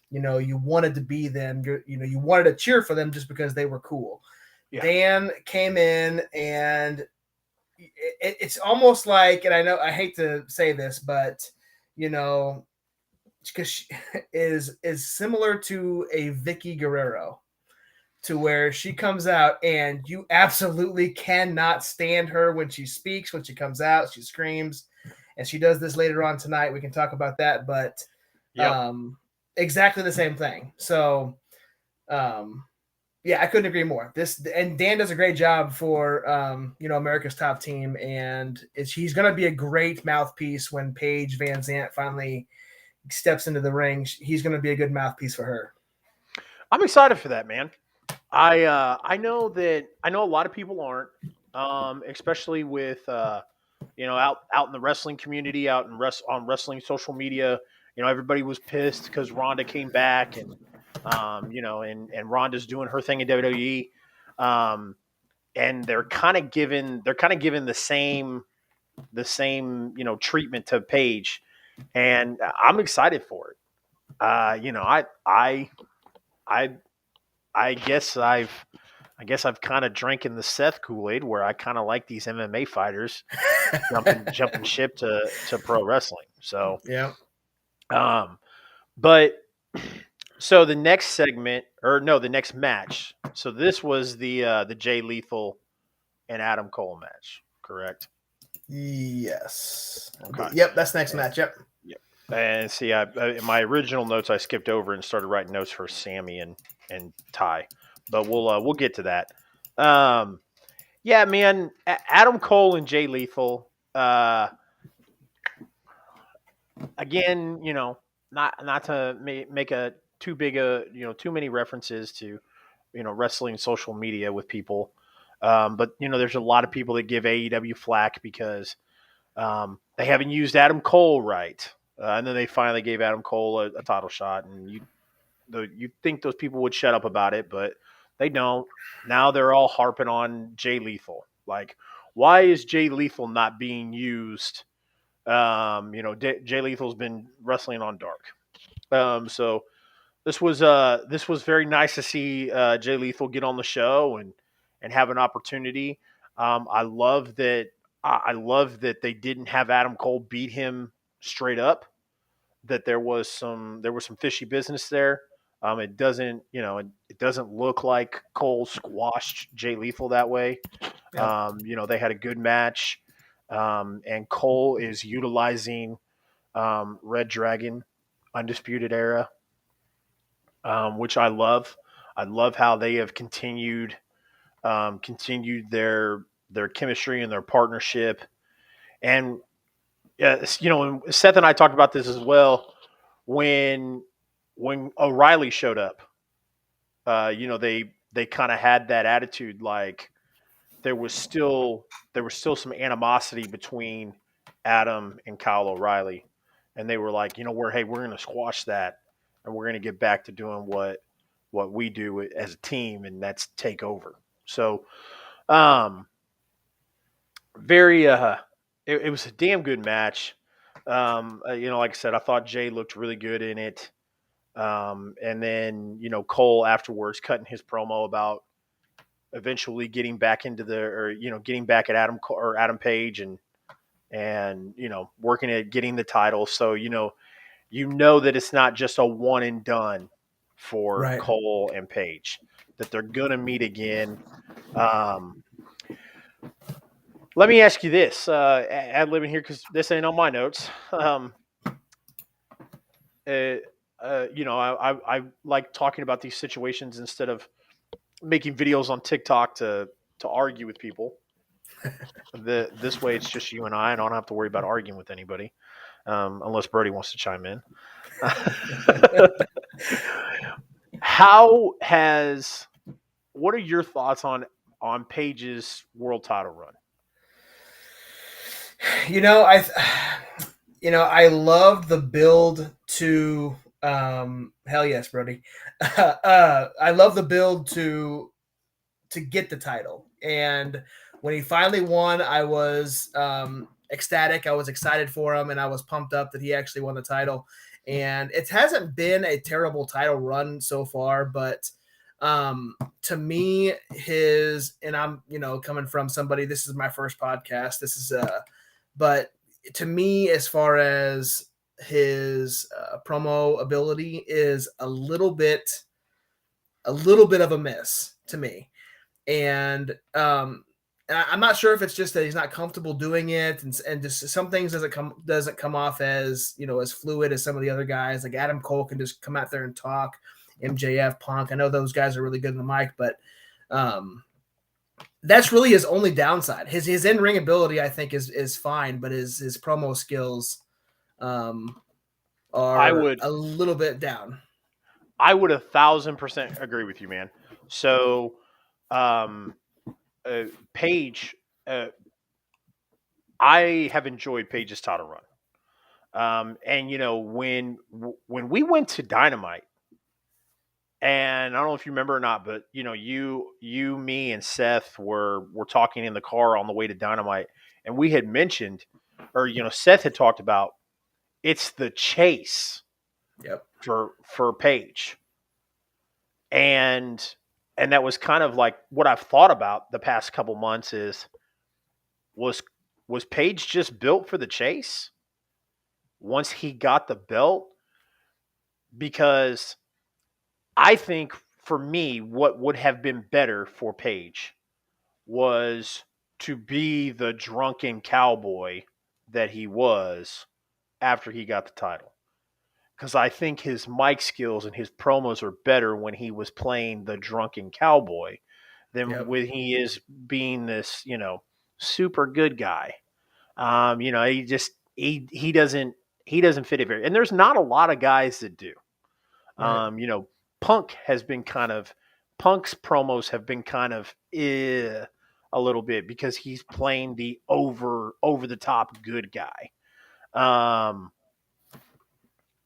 you wanted to be them. You wanted to cheer for them just because they were cool. Yeah. Dan came in and it's almost like, and I know I hate to say this, but because she is similar to a Vicky Guerrero, to where she comes out and you absolutely cannot stand her when she speaks, when she comes out, she screams, and she does this later on tonight. We can talk about that, but exactly the same thing. So, yeah, I couldn't agree more. And Dan does a great job for America's Top Team, and he's going to be a great mouthpiece when Paige Van Zant finally steps into the ring. He's going to be a good mouthpiece for her. I'm excited for that, man. I know a lot of people aren't, especially with out in the wrestling community, out in on wrestling social media. Everybody was pissed because Ronda came back, and and Ronda's doing her thing in WWE, and they're kind of giving the same treatment to Paige, and I'm excited for it. I guess I've kind of drank in the Seth Kool-Aid, where I kind of like these MMA fighters jumping ship to pro wrestling. So yeah. But so the next segment, the next match. So this was the Jay Lethal and Adam Cole match, correct? Yes. Okay. Yep, that's next match. Yep. And see, in my original notes, I skipped over and started writing notes for Sammy and and tie. But we'll get to that. Um, yeah, man, Adam Cole and Jay Lethal. Again, not to make a too big a too many references to wrestling social media with people. But there's a lot of people that give AEW flack because they haven't used Adam Cole right, and then they finally gave Adam Cole a title shot, and you think those people would shut up about it, but they don't. Now they're all harping on Jay Lethal. Like, why is Jay Lethal not being used? Jay Lethal's been wrestling on Dark. So this was very nice to see Jay Lethal get on the show and have an opportunity. I love that. I love that they didn't have Adam Cole beat him straight up. That there was some fishy business there. It doesn't it doesn't look like Cole squashed Jay Lethal that way. Yep. They had a good match, and Cole is utilizing Red Dragon Undisputed Era, which I love. I love how they have continued their chemistry and their partnership. And and Seth and I talked about this as well when O'Reilly showed up. They kind of had that attitude like there was still some animosity between Adam and Kyle O'Reilly, and they were like, we're going to squash that, and we're going to get back to doing what we do as a team, and that's take over. So, um, very it was a damn good match. Like I said, I thought Jay looked really good in it. And then Cole afterwards cutting his promo about eventually getting back into getting back at Adam Page and working at getting the title. So that it's not just a one and done for Right. Cole and Page, that they're gonna meet again. Um, Let me ask you this, ad libbing here because this ain't on my notes. Uh, I like talking about these situations instead of making videos on TikTok to argue with people. This way, it's just you and I don't have to worry about arguing with anybody, unless Brody wants to chime in. How has What are your thoughts on Paige's world title run? I loved the build to hell yes, Brody. I love the build to get the title, and when he finally won, I was ecstatic. I was excited for him, and I was pumped up that he actually won the title. And it hasn't been a terrible title run so far, but to me, and I'm coming from somebody, this is my first podcast. This is but to me, as far as his promo ability is a little bit of a miss to me. And I'm not sure if it's just that he's not comfortable doing it, and just some things doesn't come off as as fluid as some of the other guys. Like Adam Cole can just come out there and talk. MJF, Punk, I know those guys are really good in the mic, but that's really his only downside. His in ring ability, I think, is fine, but his promo skills are a little bit down. I would 1,000% agree with you, man. So, Paige, I have enjoyed Paige's title run. And when we went to Dynamite, and I don't know if you remember or not, but you, me, and Seth were talking in the car on the way to Dynamite, and we had mentioned, or Seth had talked about, it's the chase. Yep. For Paige, and that was kind of like what I've thought about the past couple months is was Paige just built for the chase once he got the belt? Because I think for me, what would have been better for Paige was to be the drunken cowboy that he was after he got the title. because I think his mic skills and his promos are better when he was playing the drunken cowboy than Yep. when he is being this, super good guy. He just he doesn't fit it very, and there's not a lot of guys that do. Right. Um, you know, Punk has been Punk's promos have been kind of a little bit because he's playing the over the top good guy. Um,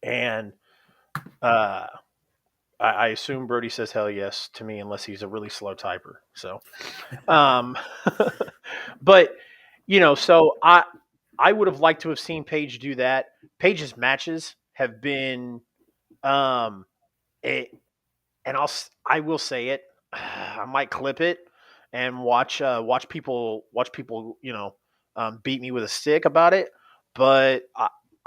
and uh, I assume Brody says hell yes to me unless he's a really slow typer. So, um, but so I would have liked to have seen Paige do that. Paige's matches have been um, it, and I will say it. I might clip it and watch people beat me with a stick about it. But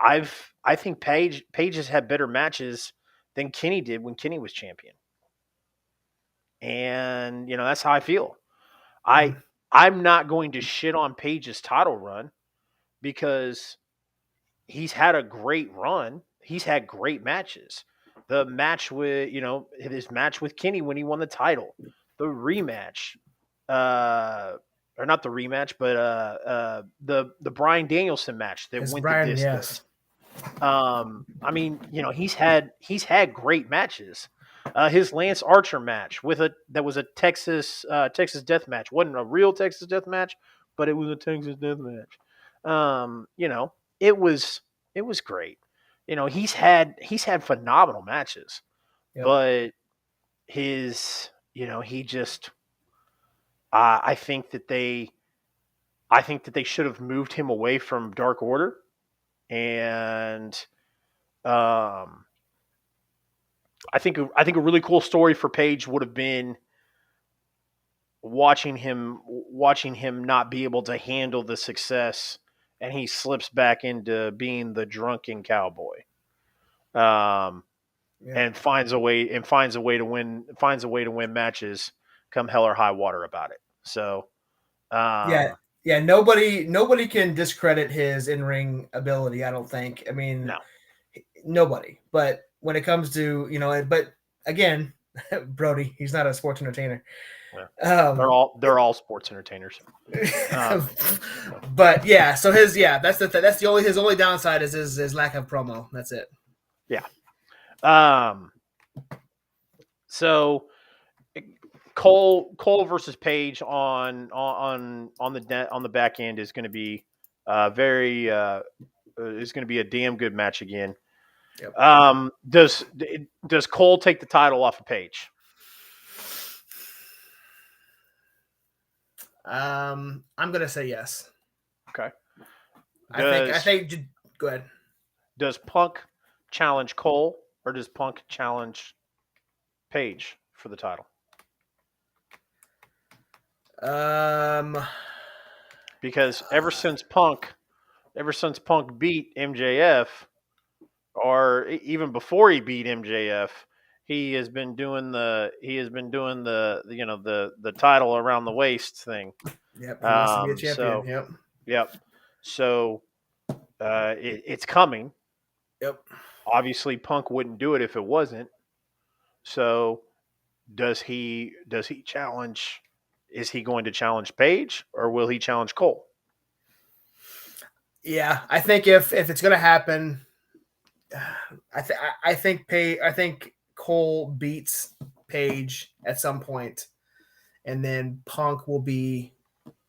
I think Paige has had better matches than Kenny did when Kenny was champion, and that's how I feel. I Mhm. I'm not going to shit on Paige's title run because he's had a great run. He's had great matches. The match with his match with Kenny when he won the title, the rematch, or not the rematch, but the Bryan Danielson match that It's went the Brian. Yes. distance. I mean, he's had great matches. His Lance Archer match that was a Texas death match. Wasn't a real Texas death match, but it was a Texas death match. It was great. He's had phenomenal matches, Yep. but his he just I think that they should have moved him away from Dark Order, and um I think a really cool story for Paige would have been watching him not be able to handle the success, and he slips back into being the drunken cowboy, um, Yep. and finds a way to win matches come hell or high water about it. So Yeah. um, Yeah. Nobody can discredit his in ring ability. I don't think. I mean, no, nobody. But when it comes to but again, Brody, he's not a sports entertainer. yeah. they're Um, all they're all sports entertainers. Um, but yeah, so that's the only his only downside is his lack of promo. That's it. yeah. Um, so Cole versus Page on the back end is going to be very is going to be a damn good match again. Yep. Does Cole take the title off of Page? I'm gonna say yes. Okay. I think I Does think go ahead. does Punk challenge Cole, or does Punk challenge Page for the title? Um, Because ever since Punk beat MJF, or even before he beat MJF, he has been doing the title around the waist thing. yep, he wants to be a champion. So Yep, yep. So it's coming. yep. Obviously, Punk wouldn't do it if it wasn't. So does he challenge? Is he going to challenge Page, or will he challenge Cole? Yeah, I think if it's gonna happen, I think Cole beats Page at some point, and then Punk will be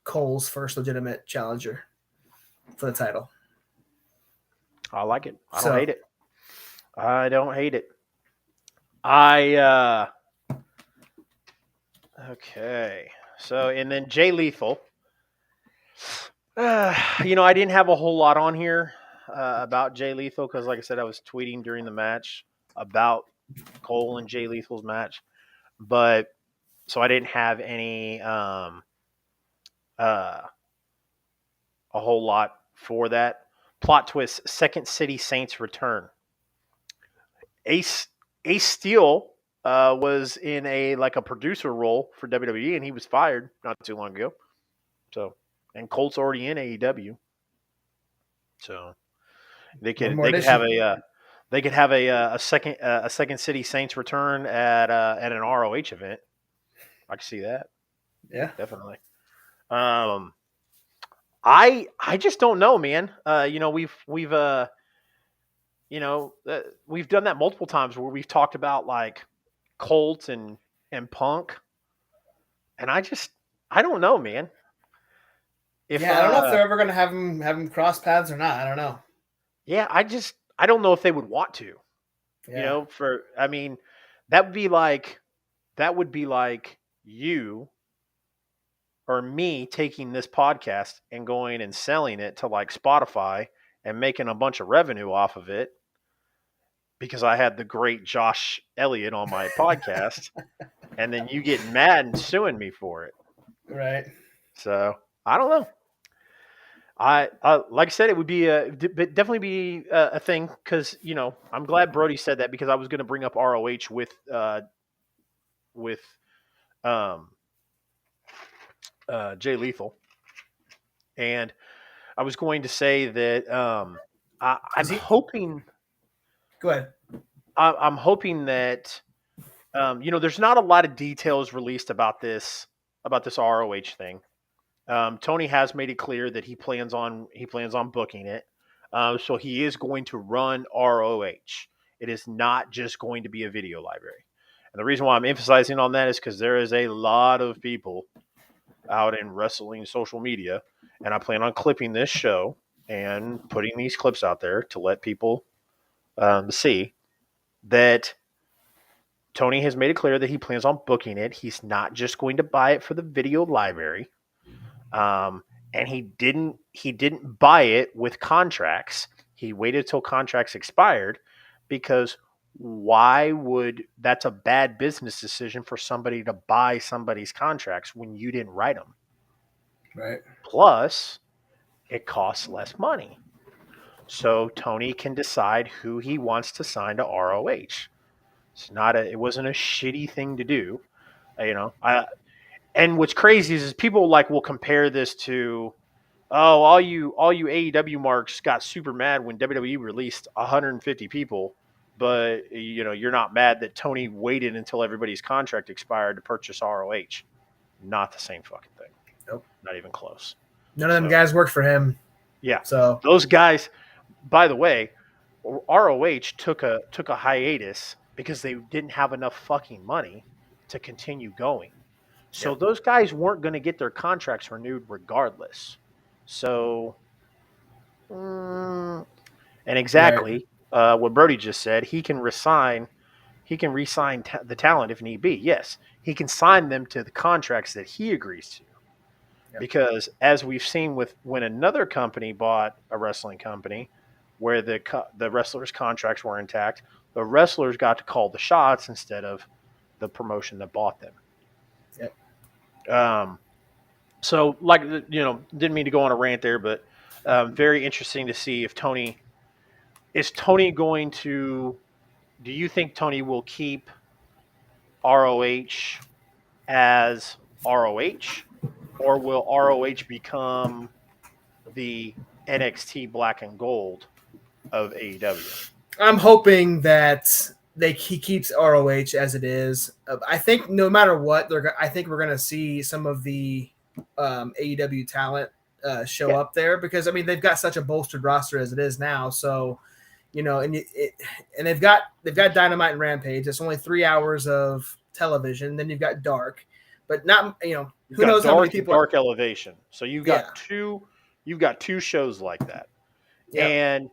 Cole's first legitimate challenger for the title. I like it. I don't So hate it. I don't hate it. I Okay. So, and then Jay Lethal. I didn't have a whole lot on here about Jay Lethal because, like I said, I was tweeting during the match about Cole and Jay Lethal's match, but so I didn't have any uh, a whole lot for that. Plot twist: Second City Saints return. Ace Ace Steel was in a producer role for WWE, and he was fired not too long ago. So, and Colt's already in AEW, so they one could more they could have addition. They could have a second City Saints return at an ROH event. I can see that Yeah. definitely. Um, I just don't know, man. We've done that multiple times where we've talked about like Colt and Punk, and I don't know, man. If Yeah, I don't know if they're ever gonna have him cross paths or not. I don't know. Yeah, I don't know if they would want to. Yeah. I mean, that would be like that would be like you or me taking this podcast and going and selling it to like Spotify and making a bunch of revenue off of it because I had the great Josh Elliott on my podcast, and then you getting mad and suing me for it. Right. So I don't know. Like I said, it would be definitely be a thing because I'm glad Brody said that because I was going to bring up ROH with um, Jay Lethal, and I was going to say that I'm Is he? hoping Go ahead. I'm hoping that there's not a lot of details released about this ROH thing. Tony has made it clear that he plans on booking it, so he is going to run ROH. It is not just going to be a video library, and the reason why I'm emphasizing on that is because there is a lot of people out in wrestling social media, and I plan on clipping this show and putting these clips out there to let people see that Tony has made it clear that he plans on booking it. He's not just going to buy it for the video library. Um, and he didn't buy it with contracts. He waited till contracts expired because why would that's a bad business decision for somebody to buy somebody's contracts when you didn't write them. Right. Plus, it costs less money. So Tony can decide who he wants to sign to ROH. It wasn't a shitty thing to do. You know, and what's crazy is people like will compare this to, oh, all you AEW marks got super mad when WWE released 150 people, but you're not mad that Tony waited until everybody's contract expired to purchase ROH. Not the same fucking thing. Nope. Not even close. None of them So guys work for him. yeah, So those guys. By the way, ROH took a hiatus because they didn't have enough fucking money to continue going. So yep. those guys weren't going to get their contracts renewed regardless. So, and Right. exactly what Brody just said, he can resign. He can resign the talent if need be. Yes, he can sign them to the contracts that he agrees to. Yep. Because as we've seen with when another company bought a wrestling company, where the wrestlers' contracts were intact, the wrestlers got to call the shots instead of the promotion that bought them. Yep. So, didn't mean to go on a rant there, but very interesting to see if Tony is Tony going to. Do you think Tony will keep ROH as ROH, or will ROH become the NXT Black and Gold of AEW? I'm hoping that he keeps ROH as it is. I think no matter what, I think we're going to see some of the AEW talent show Yeah, up there because I mean they've got such a bolstered roster as it is now. So and they've got Dynamite and Rampage. It's only 3 hours of television. Then you've got Dark, but not you've who got knows how many Dark and people. Dark Elevation. So Yeah, you've got two shows like that. yeah. And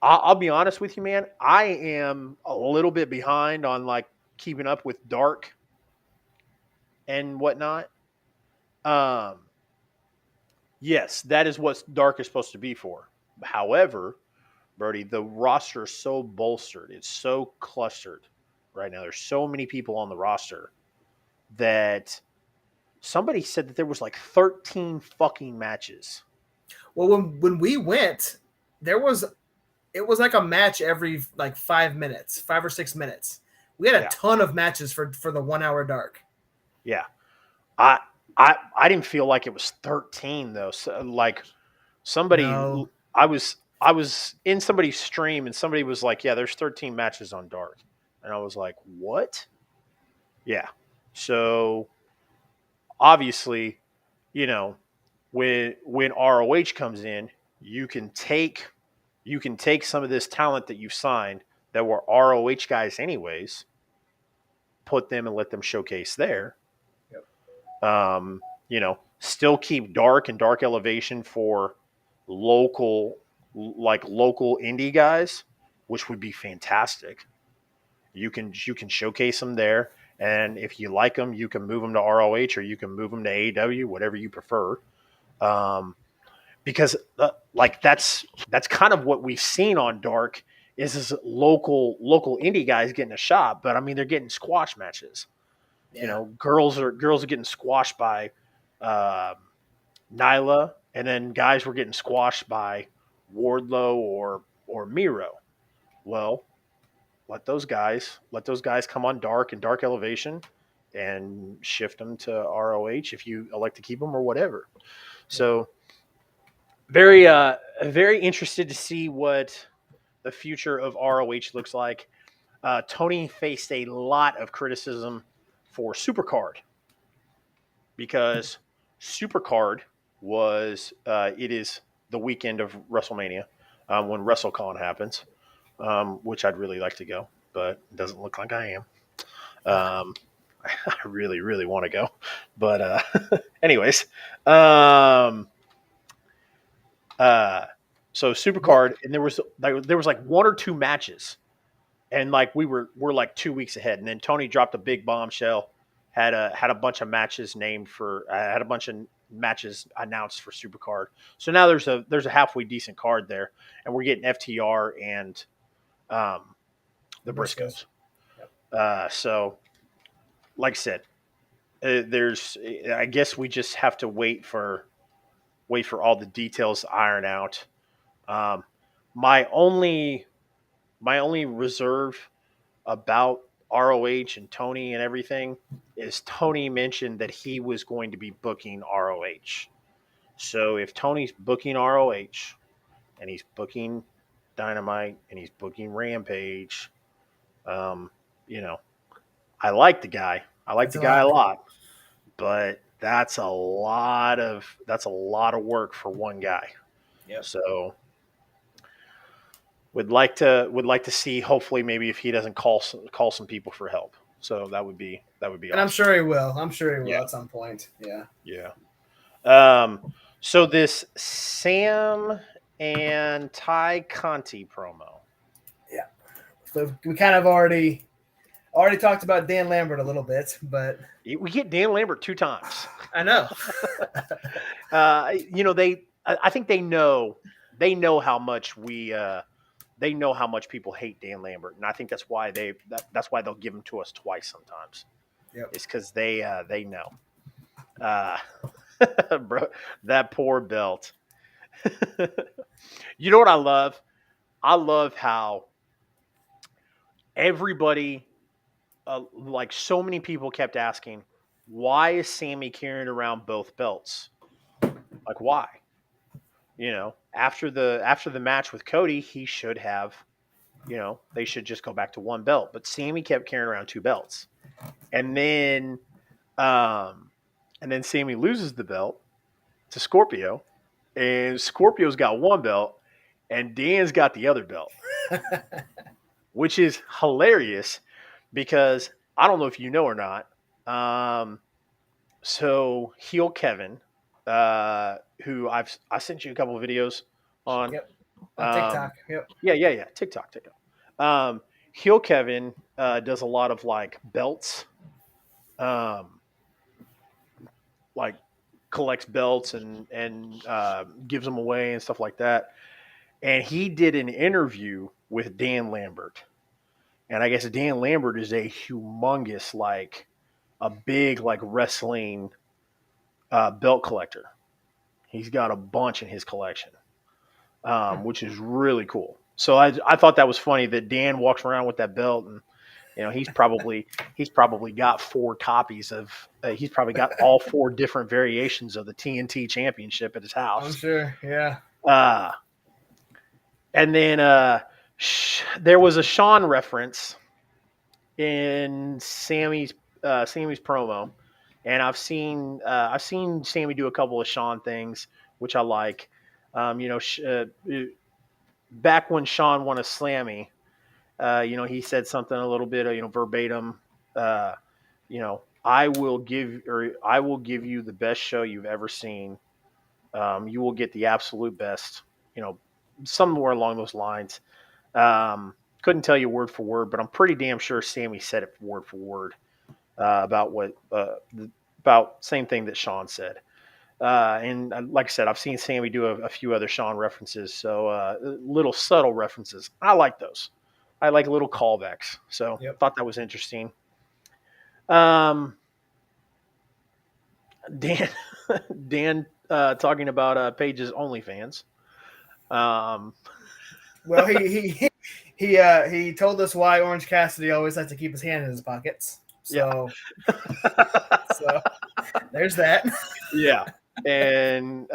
I'll be honest with you, man. I am a little bit behind on like keeping up with Dark and whatnot. Um, yes, that is what Dark is supposed to be for. However, Brody, the roster is so bolstered. It's so clustered right now. There's so many people on the roster that somebody said that there was like 13 fucking matches. Well, when we went, it was like a match every like 5 minutes, 5 or 6 minutes. We had a Yeah. ton of matches for the 1 hour Dark. Yeah. I I didn't feel like it was 13 though. So, like somebody No, I was I was in somebody's stream and somebody was like, "Yeah, there's 13 matches on Dark," and I was like, "What?" Yeah. So obviously, you know, when ROH comes in, you can take some of this talent that you've signed that were ROH guys anyways, put them and let them showcase there. Yep. Still keep Dark and Dark Elevation for local local indie guys, which would be fantastic. You can showcase them there, and if you like them, you can move them to ROH or you can move them to AEW, whatever you prefer. Because that's kind of what we've seen on Dark is local indie guys getting a shot, but I mean they're getting squash matches. Yeah. Girls are getting squashed by uh, Nyla, and then guys were getting squashed by Wardlow or Miro. Well, let those guys come on Dark and Dark Elevation and shift them to ROH if you elect to keep them or whatever. So very interested to see what the future of ROH looks like. Tony faced a lot of criticism for Supercard because Supercard was it is the weekend of WrestleMania when WrestleCon happens, which I'd really like to go, but it doesn't look like I am. Um, I really, really want to go, but anyways, so Supercard, and there was like one or two matches, and like we're like 2 weeks ahead, and then Tony dropped a big bombshell, had a bunch of matches had a bunch of matches announced for Supercard. So now there's a halfway decent card there, and we're getting FTR and the Briscoes. So like I said, I guess we just have to wait for all the details to iron out. Um, my only reserve about ROH and Tony and everything is Tony mentioned that he was going to be booking ROH. So if Tony's booking ROH and he's booking Dynamite and he's booking Rampage, um, you know, I like the guy. I like That's the a guy lot. a lot, but that's a lot of work for one guy. Yep. So would like to see hopefully maybe if he doesn't call some people for help. So that would be And I'm awesome. sure he will. I'm sure he will Yeah. at some point. Yeah. Yeah. So this Sam and Ty Conti promo. Yeah. So we kind of already talked about Dan Lambert a little bit, but We get Dan Lambert 2 times. I know. I think they know how much they know how much people hate Dan Lambert, and I think that's why that's why they'll give him to us twice sometimes. Yep. It's because they know. Bro, that poor belt. You know what I love? I love how everybody, like so many people, kept asking, "Why is Sammy carrying around both belts? Like why?" After the match with Cody, he should have, they should just go back to one belt. But Sammy kept carrying around two belts, and then, Sammy loses the belt to Scorpio, and Scorpio's got one belt, and Dan's got the other belt, which is hilarious because I don't know if you know or not. So heel Kevin, who I sent you a couple of videos on. Yep. On TikTok. Yep. Yeah. TikTok. Heel Kevin does a lot of like belts, like collects belts and gives them away and stuff like that. And he did an interview with Dan Lambert, and I guess Dan Lambert is a humongous, like a big like wrestling belt collector. He's got a bunch in his collection, which is really cool. So I thought that was funny that Dan walks around with that belt, and he's probably got 4 copies of. He's probably got all 4 different variations of the TNT Championship at his I'm house. sure. Yeah. Uh, And then there was a Sean reference in Sammy's promo, and I've seen Sammy do a couple of Sean things, which I like. Back when Sean won a Slammy, he said something a little bit, verbatim. I will give you the best show you've ever seen. You will get the absolute best. You know, somewhere along those lines. Couldn't tell you word for word, but I'm pretty damn sure Sammy said it word for word about about same thing that Sean said. And like I said, I've seen Sammy do a few other Sean references, so little subtle references. I like those. I like little callbacks. So Yep. thought that was interesting. Um, Dan, Dan, talking about Paige's OnlyFans. Um, Well, he told us why Orange Cassidy always likes to keep his hand in his pockets. yeah, So there's that. yeah, and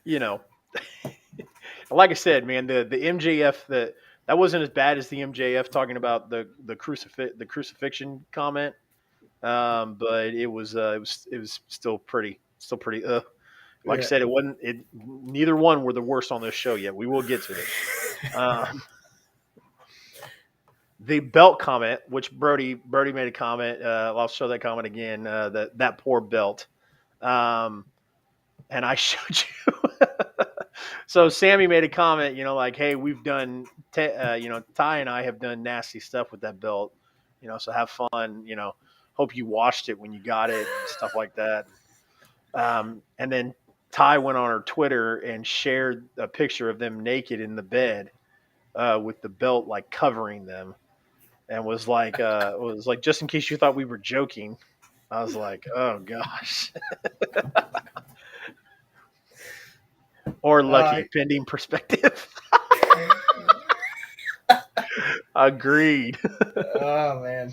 you know, like I said, man, the MJF that wasn't as bad as the MJF talking about the crucifixion comment, but it was still pretty. Like I Yeah. said, it wasn't. Neither one were the worst on this show yet. We will get to it. Um, the belt comment, which Brody made a comment. I'll show that comment again. That poor belt. Um, and I showed you. So Sammy made a comment, like, "Hey, we've done, Ty and I have done nasty stuff with that belt, so have fun, hope you washed it when you got it, and stuff like that." And then Ty went on her Twitter and shared a picture of them naked in the bed with the belt like covering them, and was like, just in case you thought we were joking. I was like, oh gosh. Or Uh, lucky, pending perspective. Agreed. oh man,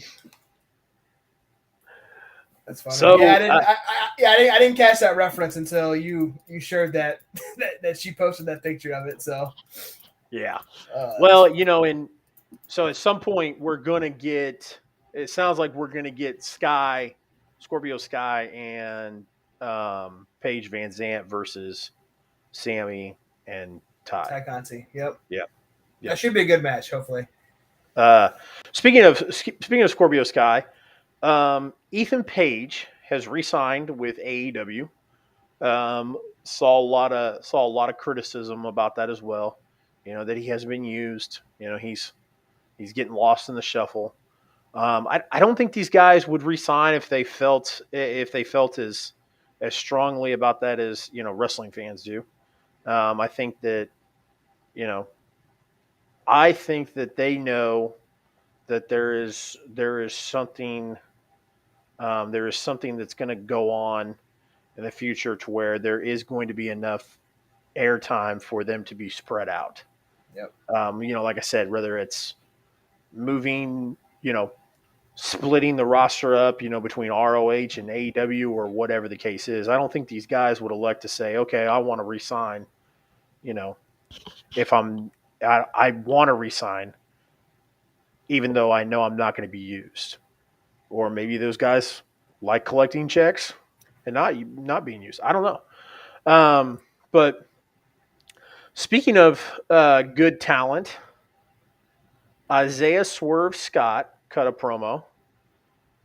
that's funny. Yeah, So I didn't catch that reference until you shared that she posted that picture of it. So yeah. that's Well, funny. and so at some point we're gonna get. It sounds like we're gonna get Scorpio Sky, and Paige Van Zant versus Sammy and Ty. Ty Conti. Yep, Yep. that Yep. should be a good match. Hopefully. Uh, speaking of Scorpio Sky, Ethan Page has re-signed with AEW. Saw a lot of criticism about that as well. That he hasn't been used. He's getting lost in the shuffle. I don't think these guys would resign if they felt as strongly about that as wrestling fans do. I think that you know I think that they know that there is something that's going to go on in the future to where there is going to be enough airtime for them to be spread out. Yep. Like I said, whether it's moving, splitting the roster up, between ROH and AEW or whatever the case is. I don't think these guys would elect to say, okay, I want to resign. You know, if I want to resign, even though I know I'm not going to be used. Or maybe those guys like collecting checks and not being used. I don't know. But speaking of good talent, Isaiah Swerve Scott cut a promo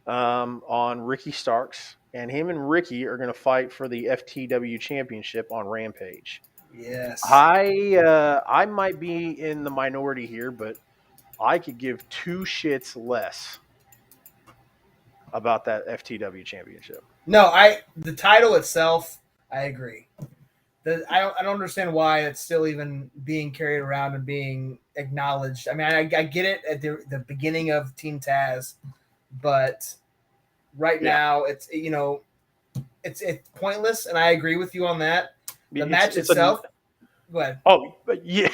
on Ricky Starks, and him and Ricky are going to fight for the FTW Championship on Rampage. Yes. I might be in the minority here, but I could give two shits less about that FTW Championship. No, the title itself, I agree. I don't understand why it's still even being carried around and being acknowledged. I mean, I get it at the beginning of Team Taz, but right Yeah, now it's pointless, and I agree with you on that. The match it's a itself, go ahead. oh but yeah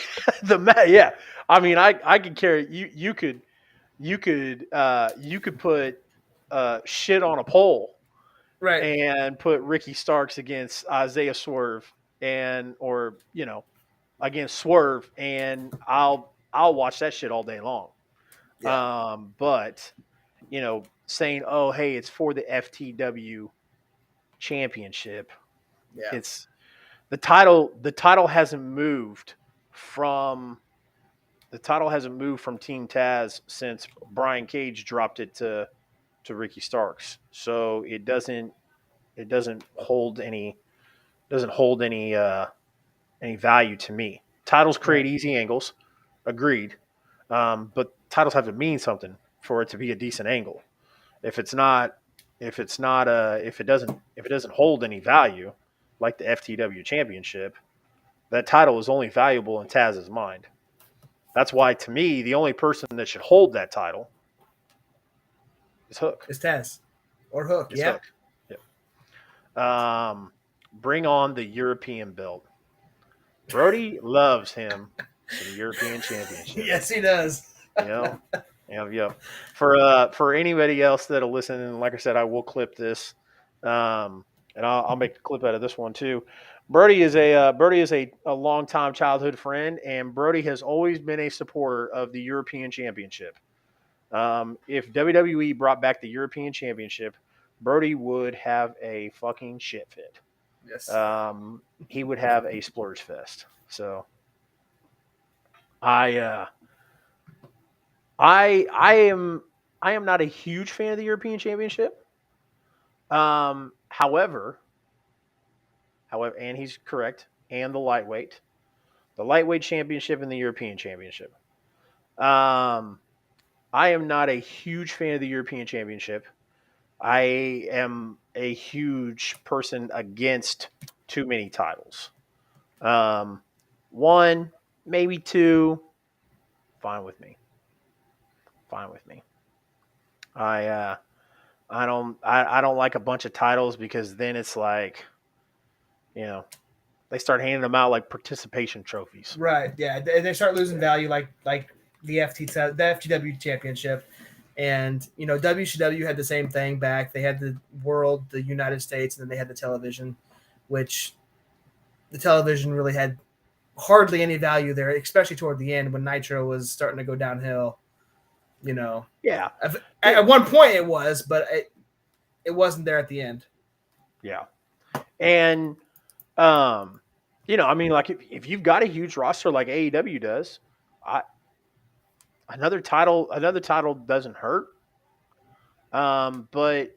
yeah. I mean, I could carry you. You could put shit on a pole Right. and put Ricky Starks against Isaiah Swerve, and or against Swerve, and I'll watch that shit all day long. Yeah. But saying, "Oh, hey, it's for the FTW championship." Yeah. It's the title. From the title hasn't moved from Team Taz since Brian Cage dropped it to Ricky Starks. So it doesn't hold any value to me. Titles create Right. easy angles, agreed, but titles have to mean something for it to be a decent angle. If it's not, if it doesn't hold any value, like the FTW Championship, that title is only valuable in Taz's mind. That's why, to me, the only person that should hold that title is Hook. It's Taz or Hook. Is Yeah. Hook. Yep. Bring on the European belt. Brody loves him some European Championship. Yes, he does. You know, yeah. For anybody else that'll listen, and like I said, I will clip this, and I'll make a clip out of this one too. Brody is a longtime childhood friend, and Brody has always been a supporter of the European Championship. If WWE brought back the European Championship, Brody would have a fucking shit fit. Yes. He would have a splurge fest. So I uh, I am not a huge fan of the European Championship. However, and he's correct, and the lightweight championship and the European Championship. Um, I am not a huge fan of the European Championship. I am a huge person against too many titles. Um, One, maybe two, fine with me. Fine with me. I I don't like a bunch of titles because then it's like, you know, they start handing them out like participation trophies. Right. Yeah. They start losing value like the FTW championship. And WCW had the same thing back. They had the world, the United States, and then they had the television, which the television really had hardly any value there, especially toward the end when Nitro was starting to go downhill. You know, Yeah. at one point it was, but it wasn't there at the end. Yeah. And I mean, like if you've got a huge roster like AEW does, I another title doesn't hurt. But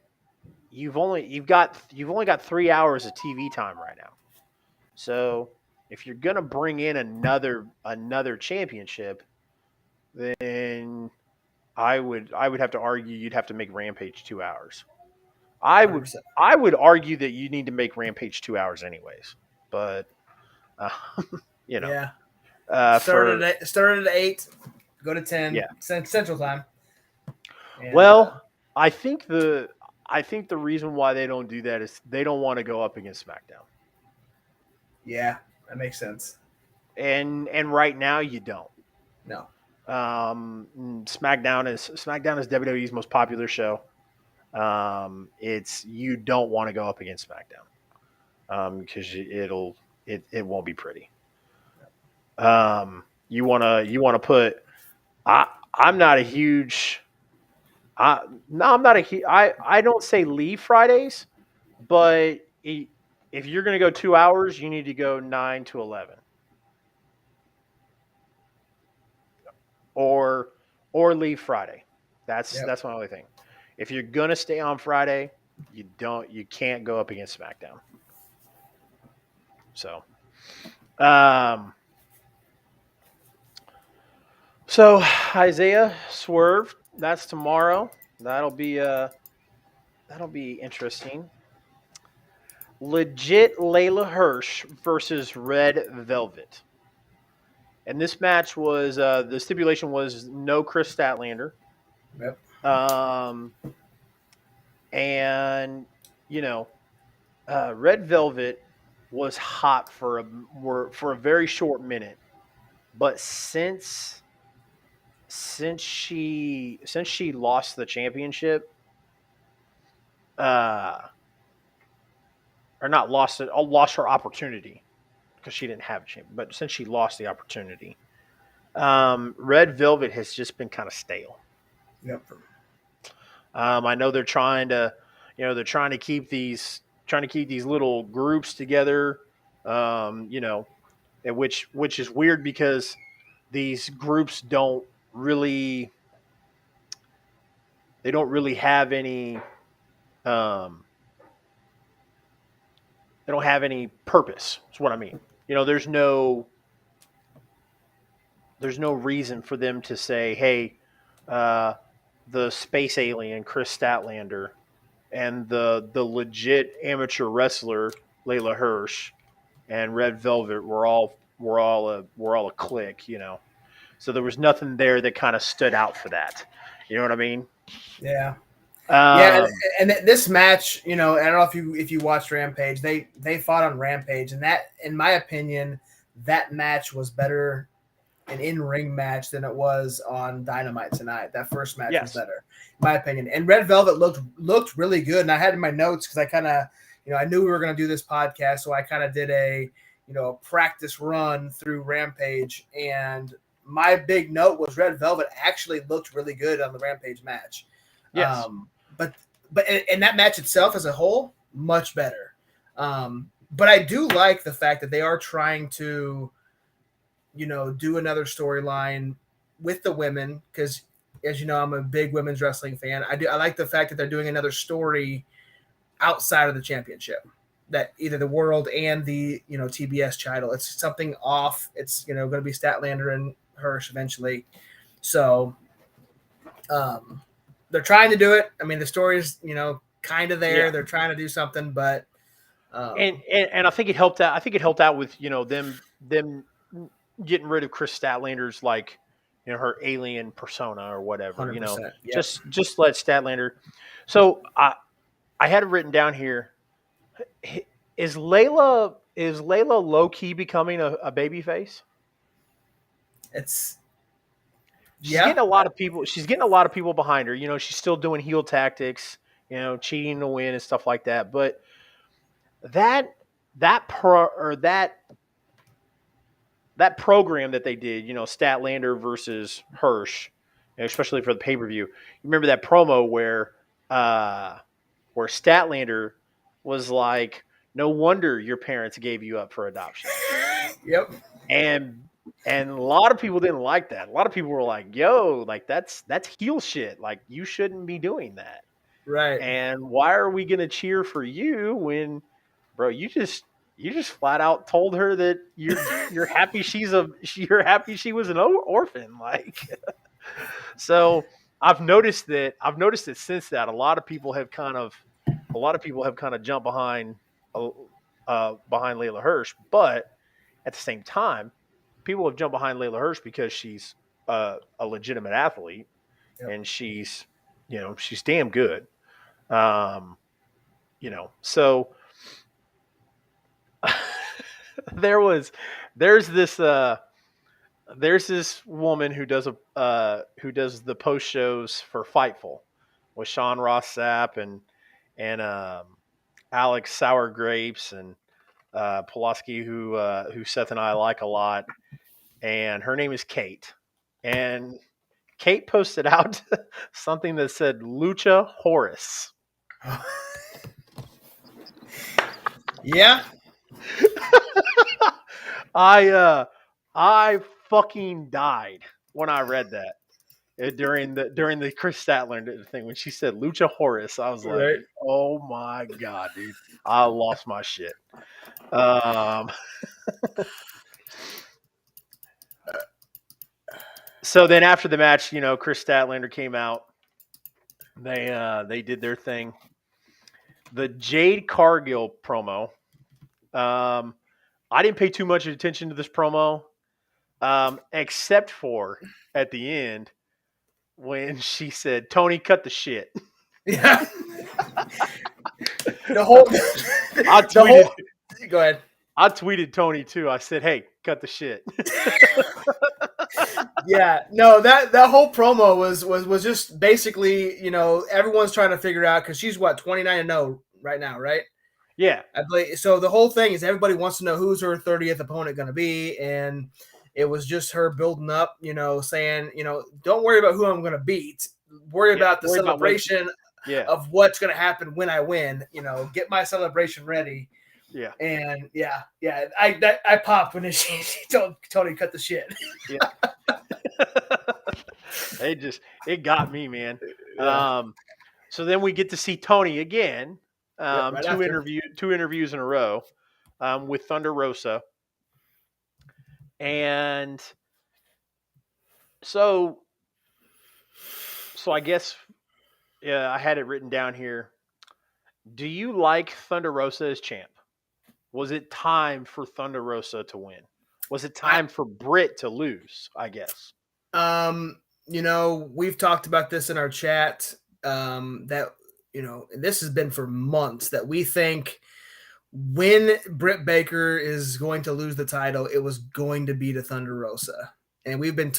you've only got 3 hours of TV time right now. So if you're gonna bring in another championship, then I would have to argue you'd have to make Rampage 2 hours. I would 100%. I would argue that you need to make Rampage 2 hours anyways. But uh, you know, Yeah. for Started at 8, go to 10 yeah. Central Time. And Well, I think the reason why they don't do that is they don't want to go up against SmackDown. yeah, that makes sense. And right now you don't. No. SmackDown is WWE's most popular show. It's you don't want to go up against SmackDown because it won't be pretty. You wanna put. I'm not a huge. No, I'm not a. I don't say leave Fridays, but if you're gonna go 2 hours, you need to go 9 to 11, or leave Friday. Yep. That's my only thing. If you're gonna stay on Friday, you can't go up against SmackDown. So, um, so Isaiah Swerve, that's tomorrow. That'll be interesting. Legit Layla Hirsch versus Red Velvet. And this match was the stipulation was no Chris Statlander. Yep. Um, and you know, Red Velvet was hot for a very short minute, but since she lost the championship, uh, or not lost it, lost her opportunity. because she didn't have a champion. But since she lost the opportunity, Red Velvet has just been kind of stale. Yep. I know they're trying to, they're trying to keep these little groups together. And which is weird because these groups they don't really have any um, they don't have any purpose. That's what I mean. There's no reason for them to say, hey, uh, the space alien Chris Statlander and the legit amateur wrestler Layla Hirsch and Red Velvet were all a clique. So there was nothing there that kind of stood out for that. You know what I mean? Yeah. Yeah, Um, and this match, I don't know if you watched Rampage, they fought on Rampage, and that, in my opinion, that match was better an in-ring match than it was on Dynamite tonight. That first match was better, in my opinion. And Red Velvet looked really good, and I had in my notes because I kind of, I knew we were going to do this podcast, so I kind of did a practice run through Rampage, and my big note was Red Velvet actually looked really good on the Rampage match. yes. But that match itself as a whole, much better. But I do like the fact that they are trying to, do another storyline with the women because, as you know, I'm a big women's wrestling fan. I like the fact that they're doing another story outside of the championship, that either the world and the TBS title. It's something off. It's going to be Statlander and Hirsch eventually. So, they're trying to do it. I mean, the story is, kind of there. Yeah. They're trying to do something, but and I think it helped out. I think it helped out with them getting rid of Chris Statlander's her alien persona or whatever. Yep. Just let Statlander. So I had it written down here. Is Layla low key becoming a baby face? She's getting a lot of people. She's getting a lot of people behind her. She's still doing heel tactics, cheating to win and stuff like that. But that program that they did, Statlander versus Hirsch, especially for the pay-per-view. You remember that promo where Statlander was like, "No wonder your parents gave you up for adoption." Yep. And a lot of people didn't like that. A lot of people were like, "Yo, that's heel shit. Like, you shouldn't be doing that." Right. And why are we gonna cheer for you when, bro, you just flat out told her that you're happy you're happy she was an orphan. Like, so I've noticed that since that a lot of people have kind of jumped behind Layla Hirsch, but at the same time, people have jumped behind Layla Hirsch because she's a legitimate athlete, yep. And she's damn good. So there's this woman who does the post shows for Fightful with Sean Ross Sapp and Alex Sour Grapes and Pulaski, who Seth and I like a lot, and her name is Kate. And Kate posted out something that said Lucha Horace. Yeah. I fucking died when I read that during the Chris Statlander thing when she said Lucha Horace. I was like, right. Oh my god, dude! I lost my shit. So then after the match, Chris Statlander came out. They did their thing. The Jade Cargill promo. I didn't pay too much attention to this promo, except for at the end when she said, "Tony, cut the shit." Yeah. Go ahead. I tweeted Tony too. I said, "Hey, cut the shit." Yeah, no, that whole promo was just basically, everyone's trying to figure out because she's what 29-0 right now, right? Yeah. I believe so. The whole thing is everybody wants to know who's her 30th opponent going to be, and it was just her building up, saying, don't worry about who I'm going to beat. Worry Yeah. about the Worry about what. celebration Yeah. of what's going to happen when I win. Get my celebration ready. Yeah. And I popped when she told Tony to cut the shit. Yeah. it got me, man. Yeah. So then we get to see Tony again. Yep. Right after. Two interviews in a row, with Thunder Rosa. And so I guess, yeah, I had it written down here. Do you like Thunder Rosa as champ? Was it time for Thunder Rosa to win? Was it I time for Britt to lose? I guess. we've talked about this in our chat. That this has been for months that we think when Britt Baker is going to lose the title, it was going to be to Thunder Rosa, and we've been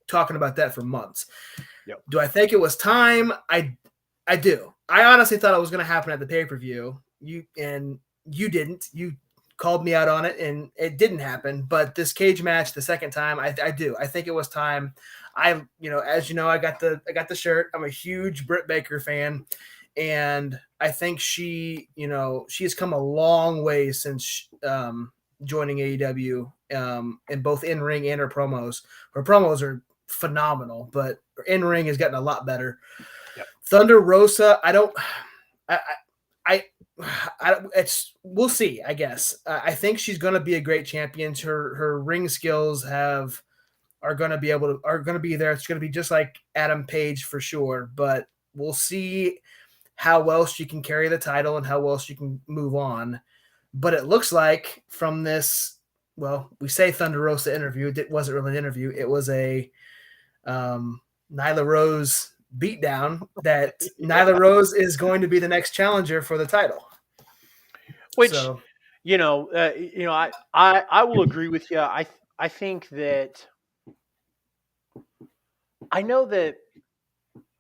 talking about that for months. Yep. Do I think it was time? I do. I honestly thought it was going to happen at the pay-per-view. You didn't. You called me out on it, and it didn't happen. But this cage match, the second time, I do. I think it was time. As you know, I got the shirt. I'm a huge Britt Baker fan, and I think she's come a long way since joining AEW, in both in ring and her promos. Her promos are phenomenal, but her in ring has gotten a lot better. Yep. Thunder Rosa, it's we'll see. I guess I think she's going to be a great champion. Her ring skills are going to be there. It's going to be just like Adam Page for sure, but we'll see how well she can carry the title and how well she can move on. But it looks like from this, well, we say Thunder Rosa interview. It wasn't really an interview. It was a Nyla Rose beatdown that Nyla Rose is going to be the next challenger for the title. Which, So, I will agree with you. I think that I know that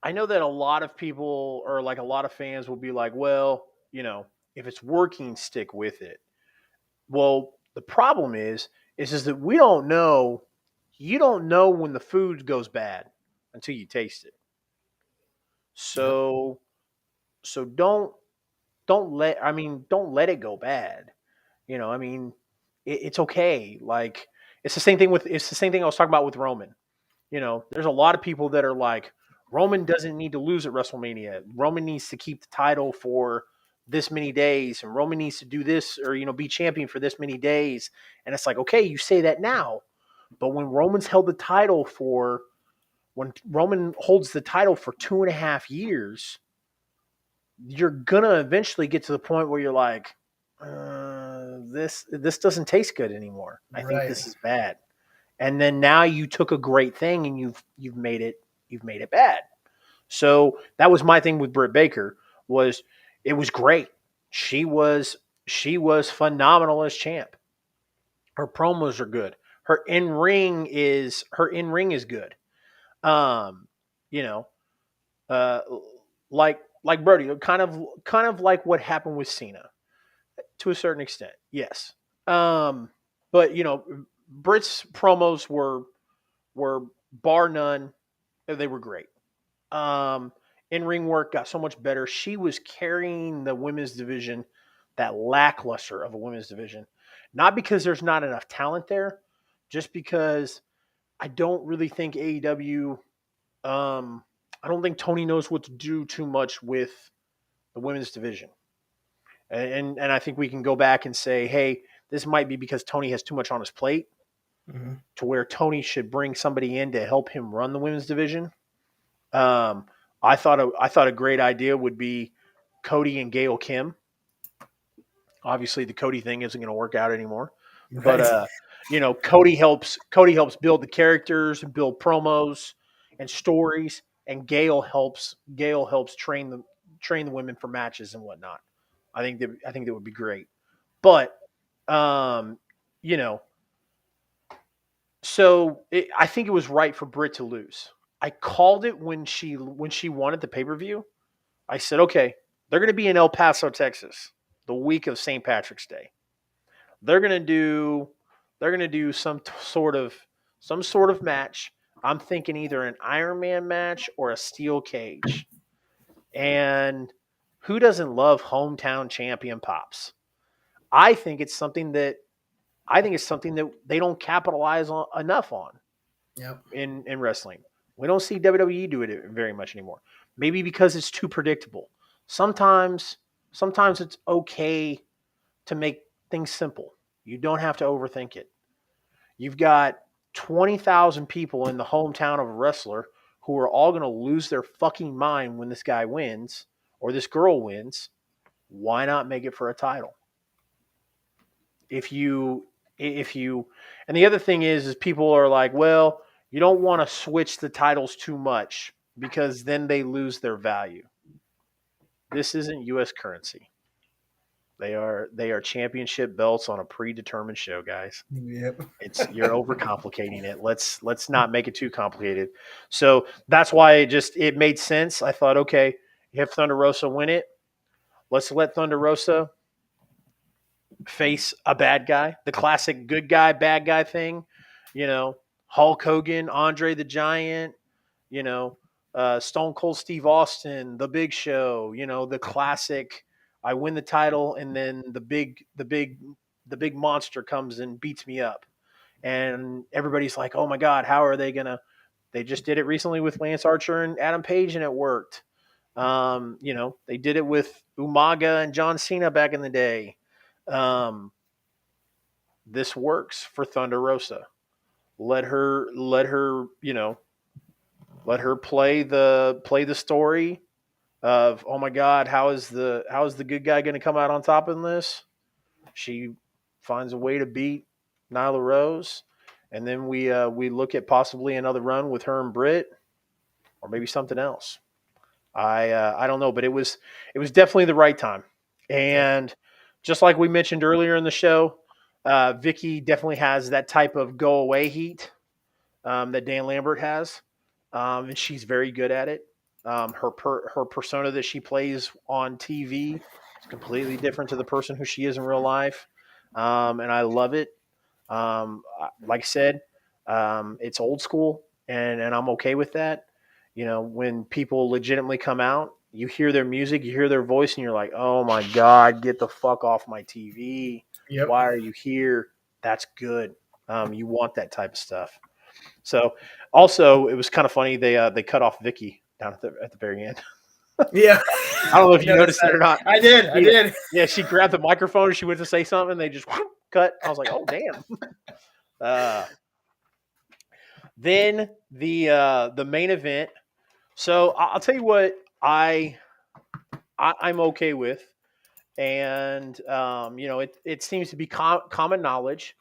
a lot of people, or like a lot of fans, will be like, well, if it's working, stick with it. Well, the problem is that we don't know. You don't know when the food goes bad until you taste it. So don't let it go bad. It's okay. Like, it's the same thing I was talking about with Roman. There's a lot of people that are like, Roman doesn't need to lose at WrestleMania. Roman needs to keep the title for this many days, and Roman needs to do this, or be champion for this many days. And it's like, okay, you say that now, but when Roman holds the title for 2.5 years, you're gonna eventually get to the point where you're like, this doesn't taste good anymore. I think this is bad. And then now you took a great thing and you've made it bad. So that was my thing with Britt Baker. It was great. She was phenomenal as champ. Her promos are good. Her in ring is good. Um, you know, uh, like Brody, kind of like what happened with Cena to a certain extent. Yes. But Britt's promos were bar none. They were great. In ring work got so much better. She was carrying the women's division, that lackluster of a women's division, not because there's not enough talent there, just because I don't really think AEW. I don't think Tony knows what to do too much with the women's division, and I think we can go back and say, hey, this might be because Tony has too much on his plate, to where Tony should bring somebody in to help him run the women's division. I thought a great idea would be Cody and Gail Kim. Obviously, the Cody thing isn't going to work out anymore, but Cody helps build the characters and build promos and stories, and Gail helps train the women for matches and whatnot. I think that would be great, but um, you know, I think it was right for Britt to lose. I called it when she won at the pay-per-view. I said, okay, they're going to be in El Paso, Texas. the week of St. Patrick's Day. They're gonna do some sort of match. I'm thinking either an Iron Man match or a steel cage. And who doesn't love hometown champion pops? I think it's something that they don't capitalize on enough on Yep. in wrestling. We don't see WWE do it very much anymore. Maybe because it's too predictable. Sometimes it's okay to make things simple. You don't have to overthink it. You've got 20,000 people in the hometown of a wrestler who are all going to lose their fucking mind when this guy wins or this girl wins. Why not make it for a title? If you and the other thing is people are like, well, you don't want to switch the titles too much because then they lose their value. This isn't US currency. They are championship belts on a predetermined show, guys. Yep. You're overcomplicating it. Let's not make it too complicated. So that's why it made sense. I thought, okay, you have Thunder Rosa win it. Let's let Thunder Rosa face a bad guy, the classic good guy, bad guy thing. Hulk Hogan, Andre the Giant, Stone Cold Steve Austin, The Big Show, the classic. I win the title, and then the big monster comes and beats me up, and everybody's like, "Oh my God, how are they gonna?" They just did it recently with Lance Archer and Adam Page, and it worked. They did it with Umaga and John Cena back in the day. This works for Thunder Rosa. Let her play the story of, oh my God, how is the good guy going to come out on top in this? She finds a way to beat Nyla Rose, and then we look at possibly another run with her and Britt, or maybe something else. I don't know, but it was definitely the right time. And just like we mentioned earlier in the show, Vicky definitely has that type of go away heat that Dan Lambert has, and she's very good at it. Her persona that she plays on TV is completely different to the person who she is in real life, and I love it. Like I said, it's old school, and I'm okay with that. When people legitimately come out, you hear their music, you hear their voice, and you're like, oh my God, get the fuck off my TV. Yep. Why are you here? That's good. You want that type of stuff. So also it was kind of funny. They cut off Vicky down at the very end. Yeah. I don't know if you noticed it or not. I did. Yeah, she grabbed the microphone and she went to say something, and they just cut. I was like, oh damn. Then the main event. So I'll tell you what I'm okay with, and it seems to be common knowledge.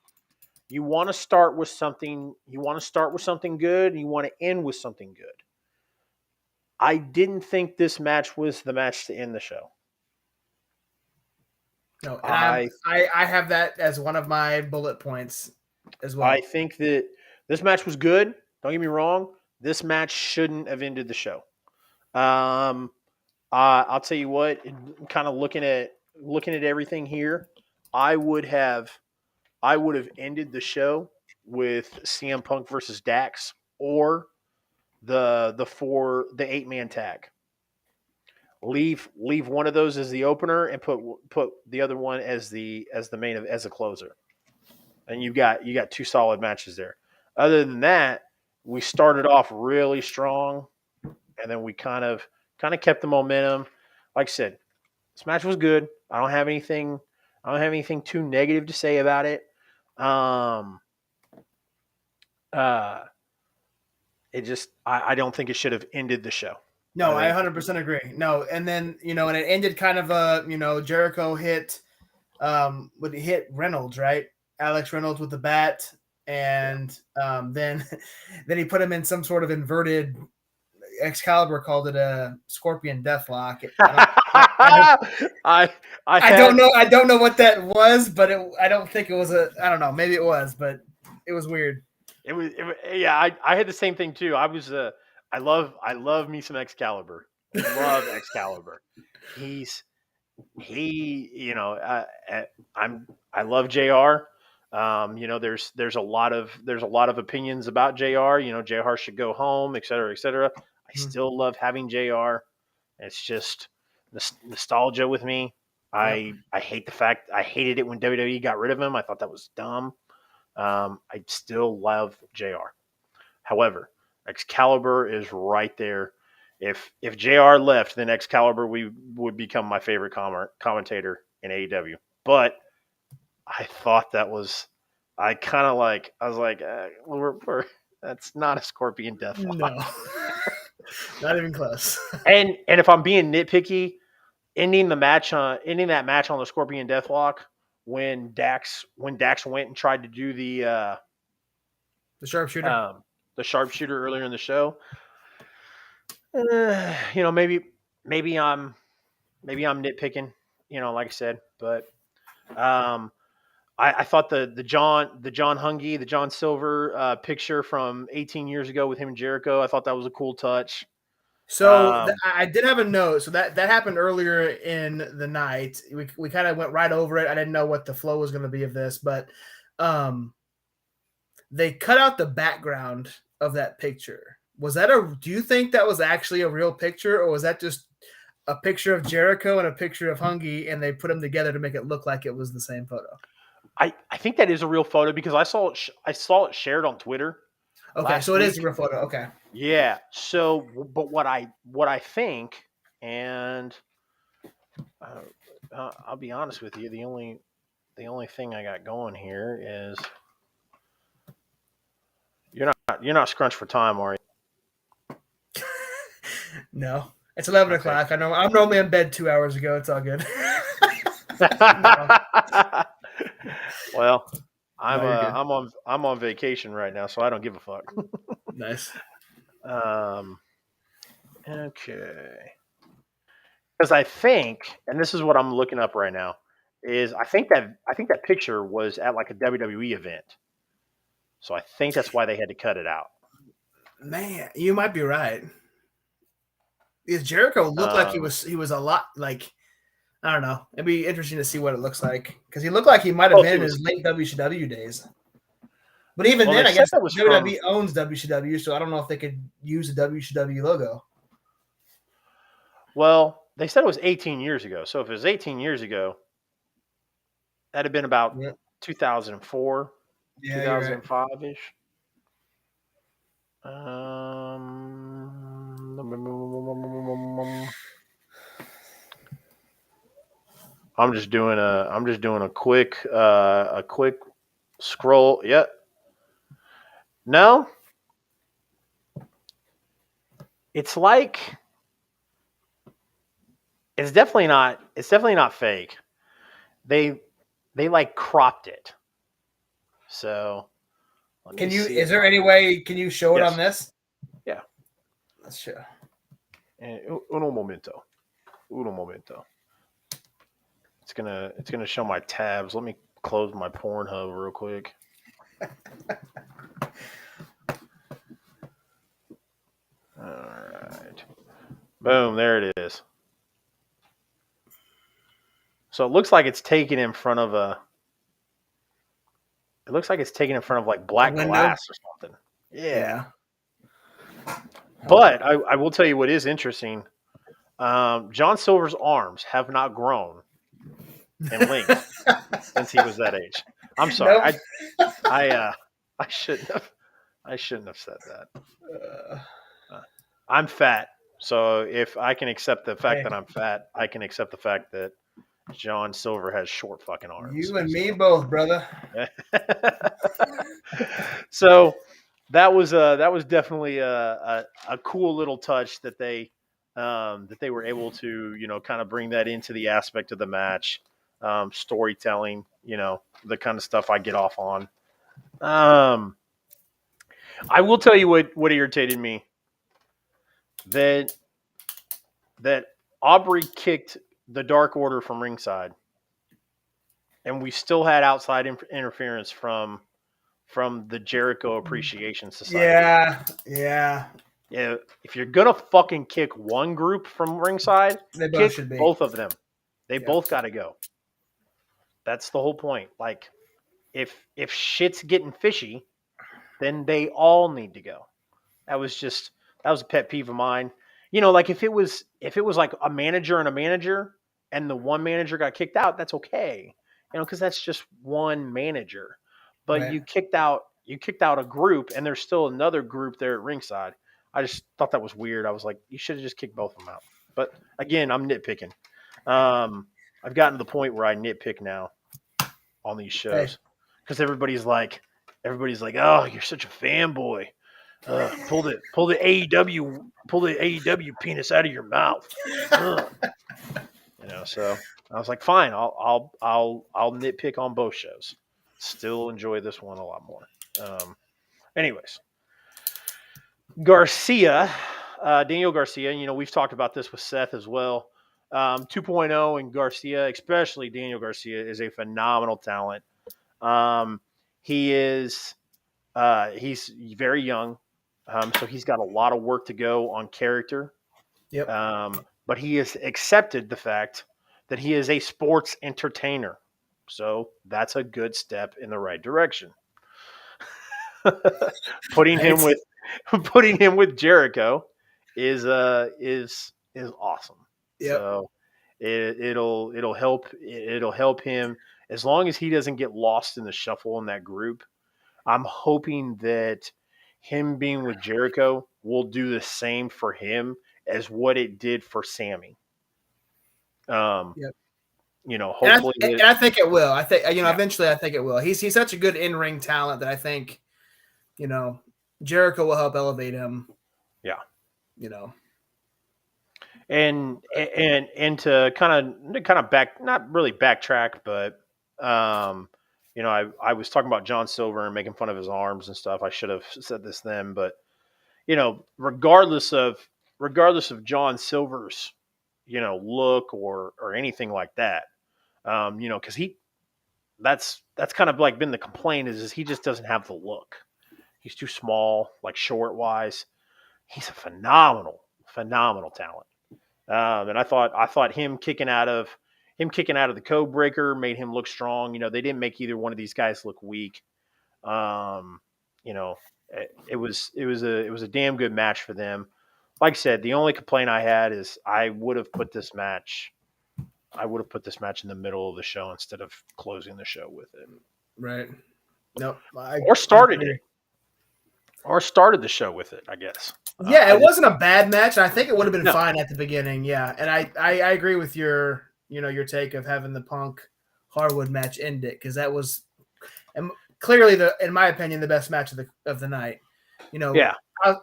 You want to start with something. You want to start with something good, and you want to end with something good. I didn't think this match was the match to end the show. No, and I have that as one of my bullet points as well. I think that this match was good. Don't get me wrong. This match shouldn't have ended the show. I'll tell you what. Kind of looking at everything here, I would have ended the show with CM Punk versus Dax, or the 8-man tag. Leave one of those as the opener and put the other one as the main as a closer, and you got 2 solid matches there. Other than that, we started off really strong, and then we kind of kept the momentum. Like I said, this match was good. I don't have anything too negative to say about it. It just I don't think it should have ended the show. No, I 100% agree. No, and then and it ended kind of Jericho hit Reynolds, right? Alex Reynolds with the bat, and then he put him in some sort of inverted. Excalibur called it a scorpion deathlock. I don't know what that was, but I don't think it was I don't know. Maybe it was, but it was weird. It was yeah. I had the same thing too. I love me some Excalibur. I love Excalibur. He's he, I love Jr. There's a lot of opinions about Jr. Jr. should go home, et cetera, et cetera. I Mhm. still love having Jr. It's just nostalgia with me. Yep. I hated it when WWE got rid of him. I thought that was dumb. I still love Jr. However, Excalibur is right there. If Jr. left, then Excalibur would become my favorite commentator in AEW. But I thought that was I was like that's not a Scorpion Deathlock. No, not even close. And if I'm being nitpicky, ending that match on the Scorpion Deathlock when Dax went and tried to do The sharpshooter. the sharpshooter earlier in the show. Maybe maybe I'm nitpicking, like I said, but um, I thought the John Hungy, the John Silver picture from 18 years ago with him and Jericho, I thought that was a cool touch. So Um, I did have a note. So that happened earlier in the night. We kind of went right over it. I didn't know what the flow was going to be of this, but um, they cut out the background of that picture. Do you think that was actually a real picture, or was that just a picture of Jericho and a picture of Hungy, and they put them together to make it look like it was the same photo? I think that is a real photo because I saw it shared on Twitter Okay, last so it is week. a real photo. Okay. Yeah. So, but what I think, and I'll be honest with you, the only thing I got going here is you're not scrunched for time, are you? No, it's 11 Okay. o'clock. I know I'm normally in bed 2 hours ago. It's all good. No, Well, no, you're good. I'm on vacation right now, so I don't give a fuck. Nice. um, okay, because I think, and this is what I'm looking up right now, is I think that picture was at like a WWE event, so I think that's why they had to cut it out. Man, you might be right. Because Jericho looked like he Um, was he was a lot like I don't know. It'd be interesting to see what it looks like because he looked like he might have well, if been it in his was, late WCW days. But even well, then, they I said guess that was from. WWE owns WCW, so I don't know if they could use the WCW logo. Well, they said it was 18 years ago. So if it was 18 years ago, that'd have been about Yeah, 2004, yeah, you're right. 2005 ish. I'm just doing a quick scroll. Yep. No, it's like it's definitely not fake. They they like cropped it. So let me Can you? see Is if there I any can. way? Can you show it on Yes. this? Yeah. Let's show. Uno momento. Uno momento. It's gonna show my tabs. Let me close my Pornhub real quick. All right. Boom. There it is. So it looks like it's taken in front of a. It looks like it's taken in front of like A black window. glass or something. Yeah. Yeah. But I will tell you what is interesting. John Silver's arms have not grown in length since he was that age. I'm sorry. Nope. I I shouldn't have I shouldn't have said that. Uh, Uh, I'm fat. So if I can accept the fact hey, that I'm fat, I can accept the fact that John Silver has short fucking arms. you and me both, brother. So that was definitely a cool little touch that they were able to kind of bring that into the aspect of the match, storytelling, the kind of stuff I get off on. Um, I will tell you what irritated me, that that Aubrey kicked the Dark Order from ringside, and we still had outside interference from the Jericho Appreciation Society. Yeah, yeah. Yeah, if you're gonna fucking kick one group from ringside, They both kick should be. both of them. They Yep. both got to go. That's the whole point. Like, if shit's getting fishy, then they all need to go. That was a pet peeve of mine. Like if it was like a manager, and the one manager got kicked out, that's okay. Because that's just one manager. But Right. you kicked out a group, and there's still another group there at ringside. I just thought that was weird. I was like, you should have just kicked both of them out. But again, I'm nitpicking. I've gotten to the point where I nitpick now on these Hey. shows because everybody's like, oh, you're such a fanboy. Pull the AEW penis out of your mouth. So I was like, fine, I'll nitpick on both shows. Still enjoy this one a lot more. Anyways, Garcia, Daniel Garcia. We've talked about this with Seth as well. 2.0 and Garcia, especially Daniel Garcia, is a phenomenal talent. He is he's very young, so he's got a lot of work to go on character. Yep. But he has accepted the fact that he is a sports entertainer. So that's a good step in the right direction. putting him with Jericho is awesome. Yep. So it'll help him as long as he doesn't get lost in the shuffle in that group. I'm hoping that him being with Jericho will do the same for him as what it did for Sammy. Yep. Hopefully, and I think it will. I think Yeah. eventually I think it will. He's such a good in-ring talent that I think Jericho will help elevate him. Yeah. And to kind of back, not really backtrack, but I was talking about John Silver and making fun of his arms and stuff. I should have said this then, but regardless of John Silver's look or anything like that, because that's kind of like been the complaint is he just doesn't have the look. He's too small, like short wise. He's a phenomenal talent. And I thought him kicking out of the code breaker made him look strong. They didn't make either one of these guys look weak. It was a damn good match for them. Like I said, the only complaint I had is I would have put this match in the middle of the show instead of closing the show with it. Right. Nope. Or started the show with it, I guess. Yeah, it wasn't a bad match. I think it would have been No. fine at the beginning. Yeah, and I agree with your your take of having the Punk Harwood match end it because that was clearly in my opinion the best match of the night. Yeah.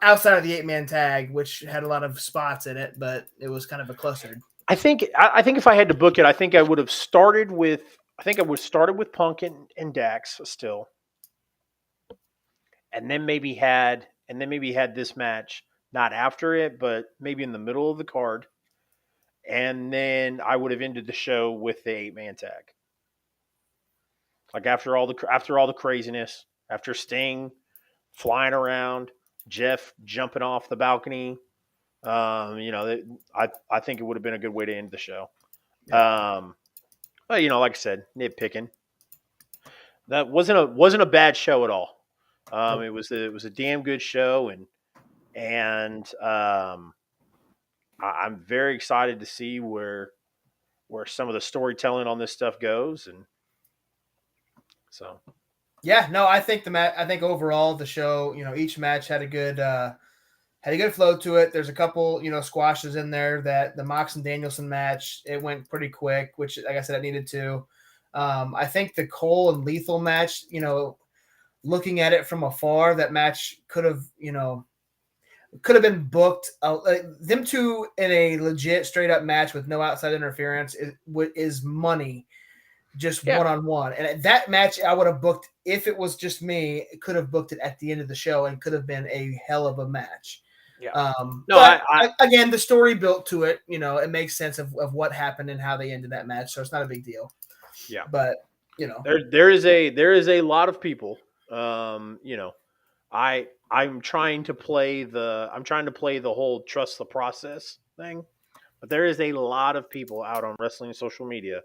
Outside of the 8-man tag, which had a lot of spots in it, but it was kind of a cluster. I think if I had to book it, I think I would have started with Punk and Dax still, and then maybe had this match not after it, but maybe in the middle of the card, and then I would have ended the show with the 8-man tag. Like after all the craziness, after Sting flying around, Jeff jumping off the balcony. I think it would have been a good way to end the show. But like I said, nitpicking. That wasn't a bad show at all. It was a damn good show, and I'm very excited to see where some of the storytelling on this stuff goes, and so. Yeah, no, I think I think overall the show, each match had a good flow to it. There's a couple, squashes in there. That the Mox and Danielson match, it went pretty quick, which, like I said, it needed to. I think the Cole and Lethal match, looking at it from afar, that match could have been booked. Them two in a legit, straight up match with no outside interference is money, just one-on-one. And that match, I would have booked if it was just me. Could have booked it at the end of the show and could have been a hell of a match. Yeah. Again, the story built to it. It makes sense of what happened and how they ended that match, so it's not a big deal. Yeah. But there is a lot of people. I'm trying to play the whole trust the process thing, But there is a lot of people out on wrestling social media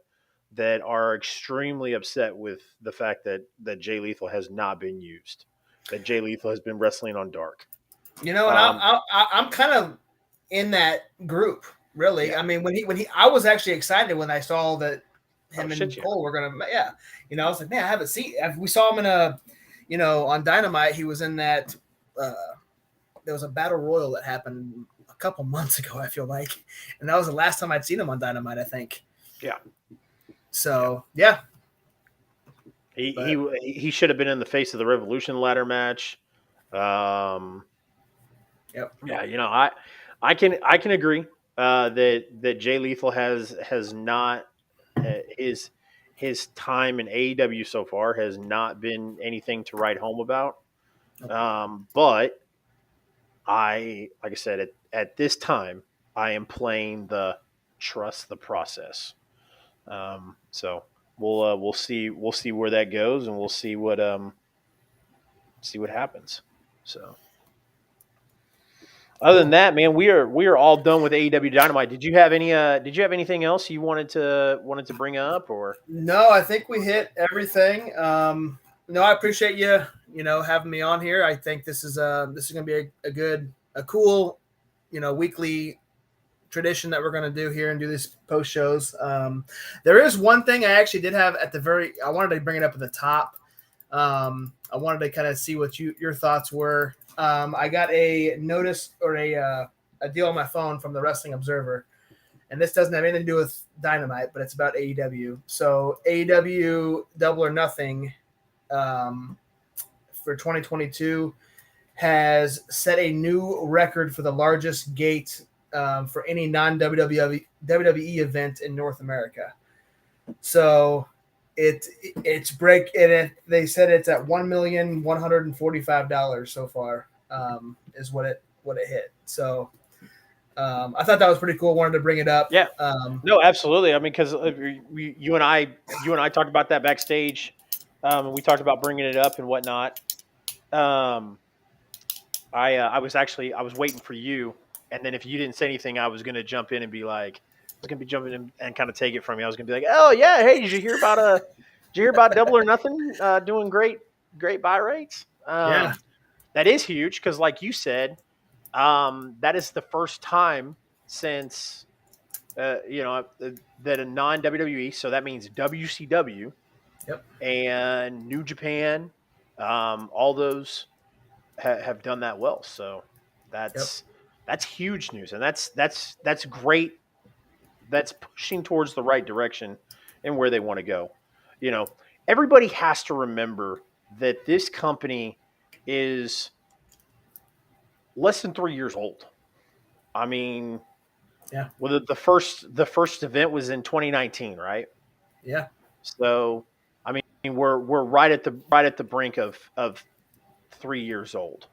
that are extremely upset with the fact that Jay Lethal has not been used, that Jay Lethal has been wrestling on Dark. You know, and Um, I'm kind of in that group. Really, yeah. I mean, I was actually excited when I saw that Oh him and shit, yeah. Cole were gonna, yeah. You know, I was like, man, I haven't seen. We saw him in a, you know, on Dynamite. He was in that. Uh, there was a battle royal that happened a couple months ago. I feel like, and that was the last time I'd seen him on Dynamite. I think. Yeah. Yeah. So yeah, He but he should have been in the Face of the Revolution ladder match. Um, yep, yeah, I can agree that Jay Lethal has not his his time in AEW so far has not been anything to write home about. But like I said, at this time, I am playing the trust the process. So we'll see where that goes, and we'll see what happens. So other than cool. that, man, we are all done with AEW Dynamite. Did you have anything else you wanted to bring up or? No, I think we hit everything. No, I appreciate you, you know, having me on here. I think this is gonna be a good, a cool, you know, weekly tradition that we're gonna do here and do these post shows. There is one thing I actually did have at the very. I wanted to bring it up at the top. I wanted to kind of see what your thoughts were. I got a notice or a deal on my phone from the Wrestling Observer, and this doesn't have anything to do with Dynamite, but it's about AEW. So AEW Double or Nothing for 2022 has set a new record for the largest gate for any non-WWE event in North America. So it's break and they said it's at $1,145 so far is what it hit. So I thought that was pretty cool. Wanted to bring it up. Yeah, no, absolutely. I mean, because you and I talked about that backstage, and we talked about bringing it up and whatnot. Um, I was waiting for you, and then if you didn't say anything, I was going to jump in and be like, I was going to be jumping in and kind of take it from you. I was going to be like, oh yeah, hey, did you hear about Double or Nothing doing great buy rates? Yeah, That is huge because, like you said, that is the first time since that a non WWE, so that means WCW yep, and New Japan, all those have done that well. So yep, that's huge news, and that's great. That's pushing towards the right direction and where they want to go. You know, everybody has to remember that this company is less than 3 years old. I mean, yeah, well, the first event was in 2019, right? yeah, So, I mean, we're right at the brink of 3 years old.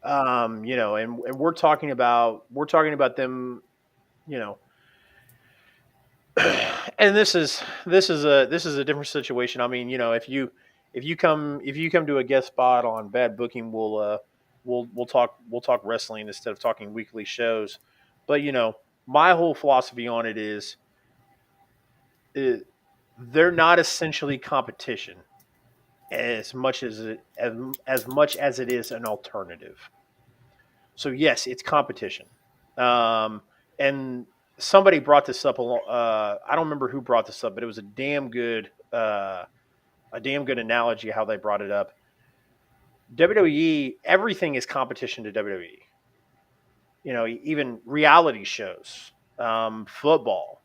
And we're talking about them, you know, and this is a different situation. I mean, if you come to a guest spot on Bad Booking, we'll talk wrestling instead of talking weekly shows. But my whole philosophy on it is they're not essentially competition as much as it is an alternative. So yes, it's competition. And somebody brought this up. I don't remember who brought this up, but it was a damn good analogy how they brought it up. WWE, everything is competition to WWE. Even reality shows, football,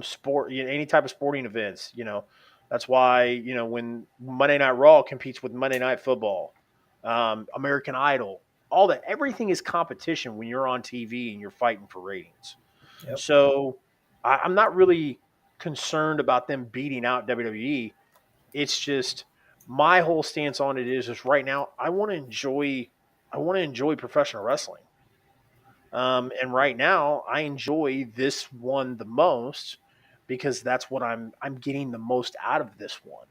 sport, any type of sporting events. That's why when Monday Night Raw competes with Monday Night Football, American Idol, all that, everything is competition when you're on TV and you're fighting for ratings. yep, So I'm not really concerned about them beating out WWE. It's just my whole stance on it is right now I want to enjoy professional wrestling. And right now, I enjoy this one the most because that's what I'm getting the most out of this one.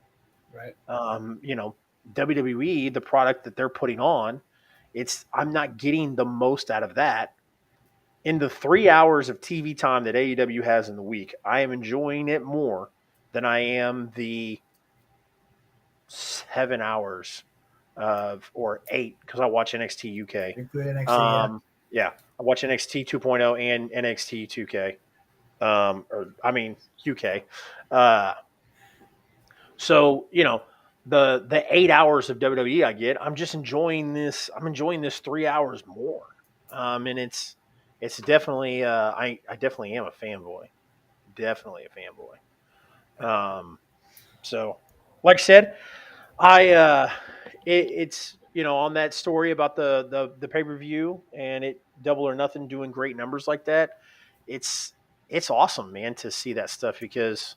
right, Um, you know, WWE, the product that they're putting on, I'm not getting the most out of that. in the 3 hours of TV time that AEW has in the week, I am enjoying it more than I am the 7 hours of or eight because I watch NXT UK. Including NXT, yeah. Yeah, I watch NXT 2.0 and NXT 2K. Or I mean UK. Uh, so the 8 hours of WWE I get, I'm just enjoying this. I'm enjoying this 3 hours more. And it's definitely I definitely am a fanboy. Definitely a fanboy. So like I said, it's on that story about the pay per view and it Double or Nothing doing great numbers like that. It's it's awesome, man, to see that stuff because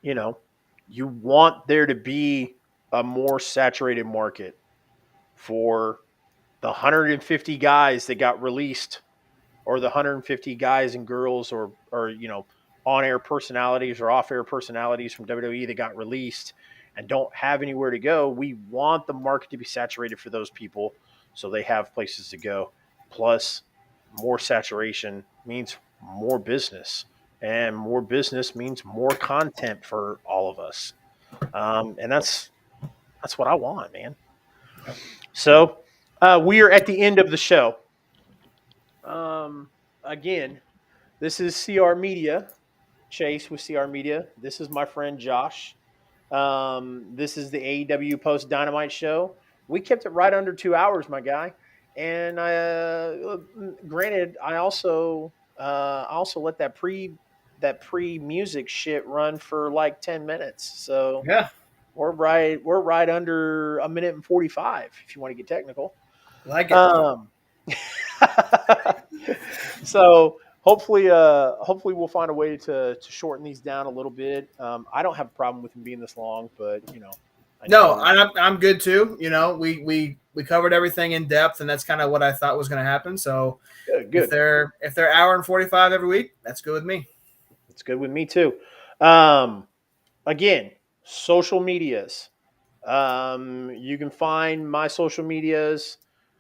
you know you want there to be a more saturated market for the 150 guys that got released or the 150 guys and girls or on air personalities or off air personalities from WWE that got released and don't have anywhere to go. We want the market to be saturated for those people so they have places to go. Plus, more saturation means more business, and more business means more content for all of us. And that's what I want, man. So we are at the end of the show. Again, this is CR Media, Chase with CR Media. This is my friend Josh. This is the AEW Post Dynamite show. We kept it right under 2 hours, my guy. And granted, I also let that pre music shit run for like 10 minutes. So Yeah, we're right under a minute and 45 if you want to get technical. like it. Um, so hopefully we'll find a way to shorten these down a little bit. I don't have a problem with them being this long, but I No, know. I'm good too. We covered everything in depth, and that's kind of what I thought was going to happen. So Good, if good. they're hour and 45 every week, that's good with me. It's good with me too. Um, Again, social medias. You can find my social medias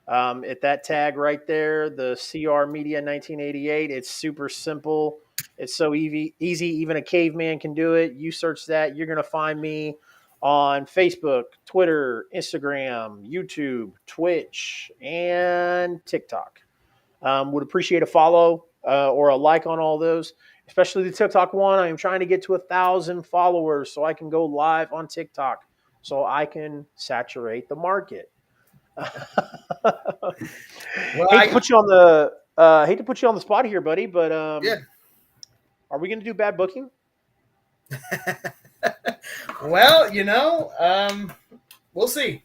at that tag right there, the CR Media 1988. It's super simple. It's so easy. Even a caveman can do it. You search that, you're going to find me on Facebook, Twitter, Instagram, YouTube, Twitch, and TikTok. Would appreciate a follow or a like on all those, especially the TikTok one. I am trying to get to 1,000 followers so I can go live on TikTok so I can saturate the market. Well, Hate to put you on the spot here, buddy, but yeah. are we going to do bad booking? Well, we'll see.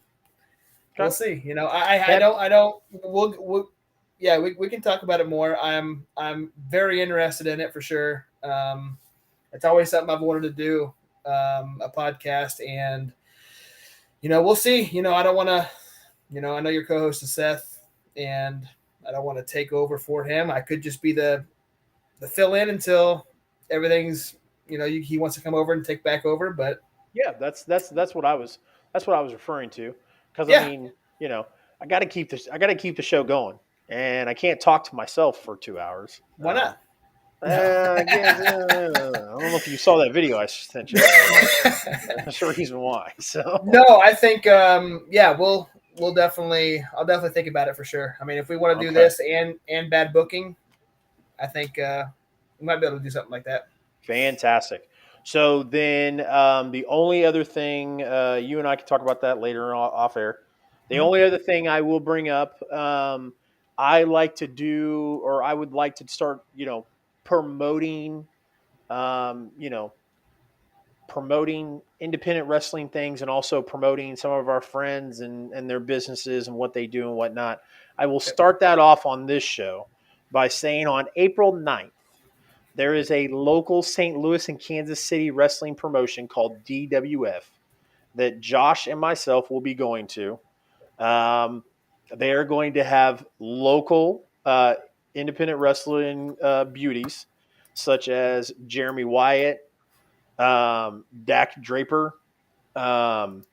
We'll Okay. see. I Bad, don't. We'll yeah, we can talk about it more. I'm very interested in it for sure. It's always something I've wanted to do, a podcast, and we'll see. I don't want to. I know your co-host is Seth, and I don't want to take over for him. I could just be the fill in until everything's. He wants to come over and take back over, but yeah, that's what I was referring to because I yeah, mean, I got to keep the show going, and I can't talk to myself for 2 hours. why not? No. I guess I don't know if you saw that video I sent you, but that's the reason why. So No, I think yeah, we'll definitely I'll definitely think about it for sure. I mean, if we want to do okay, this and bad booking, I think we might be able to do something like that. fantastic. So then the only other thing you and I can talk about that later off air. The Mhm. only other thing I will bring up, I like to do, or I would like to start, promoting, um, you know, promoting independent wrestling things and also promoting some of our friends and their businesses and what they do and whatnot. I will Yep. start that off on this show by saying on April 9th, there is a local St. Louis and Kansas City wrestling promotion called DWF that Josh and myself will be going to. Um, they are going to have local independent wrestling beauties such as Jeremy Wyatt, Dak Draper, um,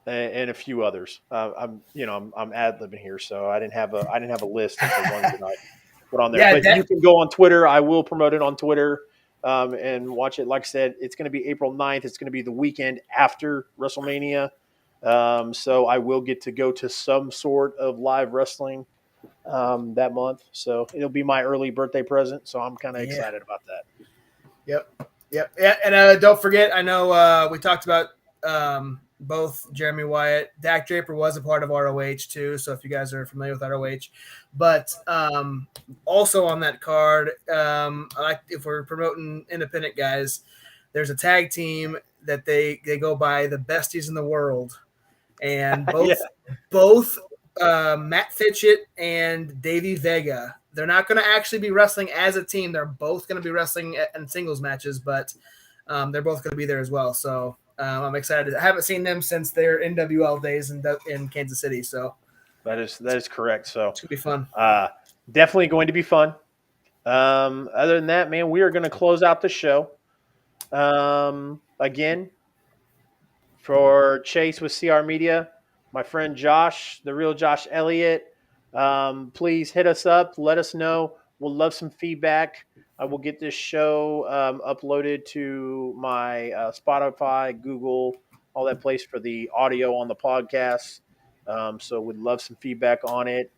and a few others. I'm ad libbing here, so I didn't have a list of the ones that put on there. Yeah, But you can go on Twitter. I will promote it on Twitter and watch it. Like I said, it's going to be April 9th. It's going to be the weekend after WrestleMania. So I will get to go to some sort of live wrestling that month. So it'll be my early birthday present. So I'm kind of excited about that. Yep. Yeah, and don't forget, I know we talked about both Jeremy Wyatt. Dak Draper was a part of ROH too, so if you guys are familiar with ROH. But also on that card, if we're promoting independent guys, there's a tag team that they go by the Besties in the World. And both Matt Fitchett and Davey Vega, they're not going to actually be wrestling as a team. They're both going to be wrestling in singles matches, but they're both going to be there as well. So I'm excited. I haven't seen them since their NWL days in Kansas City. So that is correct. So it's going to be fun. Definitely going to be fun. Other than that, man, we are going to close out the show. Again, for Chase with CR Media, my friend Josh, the real Josh Elliott, please hit us up. Let us know. We'll love some feedback. I will get this show uploaded to my Spotify, Google, all that place for the audio on the podcast. So we'd love some feedback on it.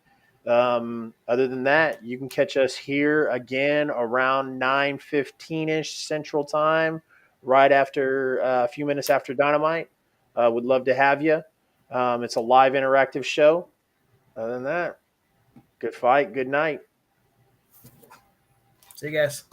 Other than that, you can catch us here again around 9:15-ish Central Time, right after a few minutes after Dynamite. Would love to have you. It's a live interactive show. Other than that, good fight, good night. See you guys.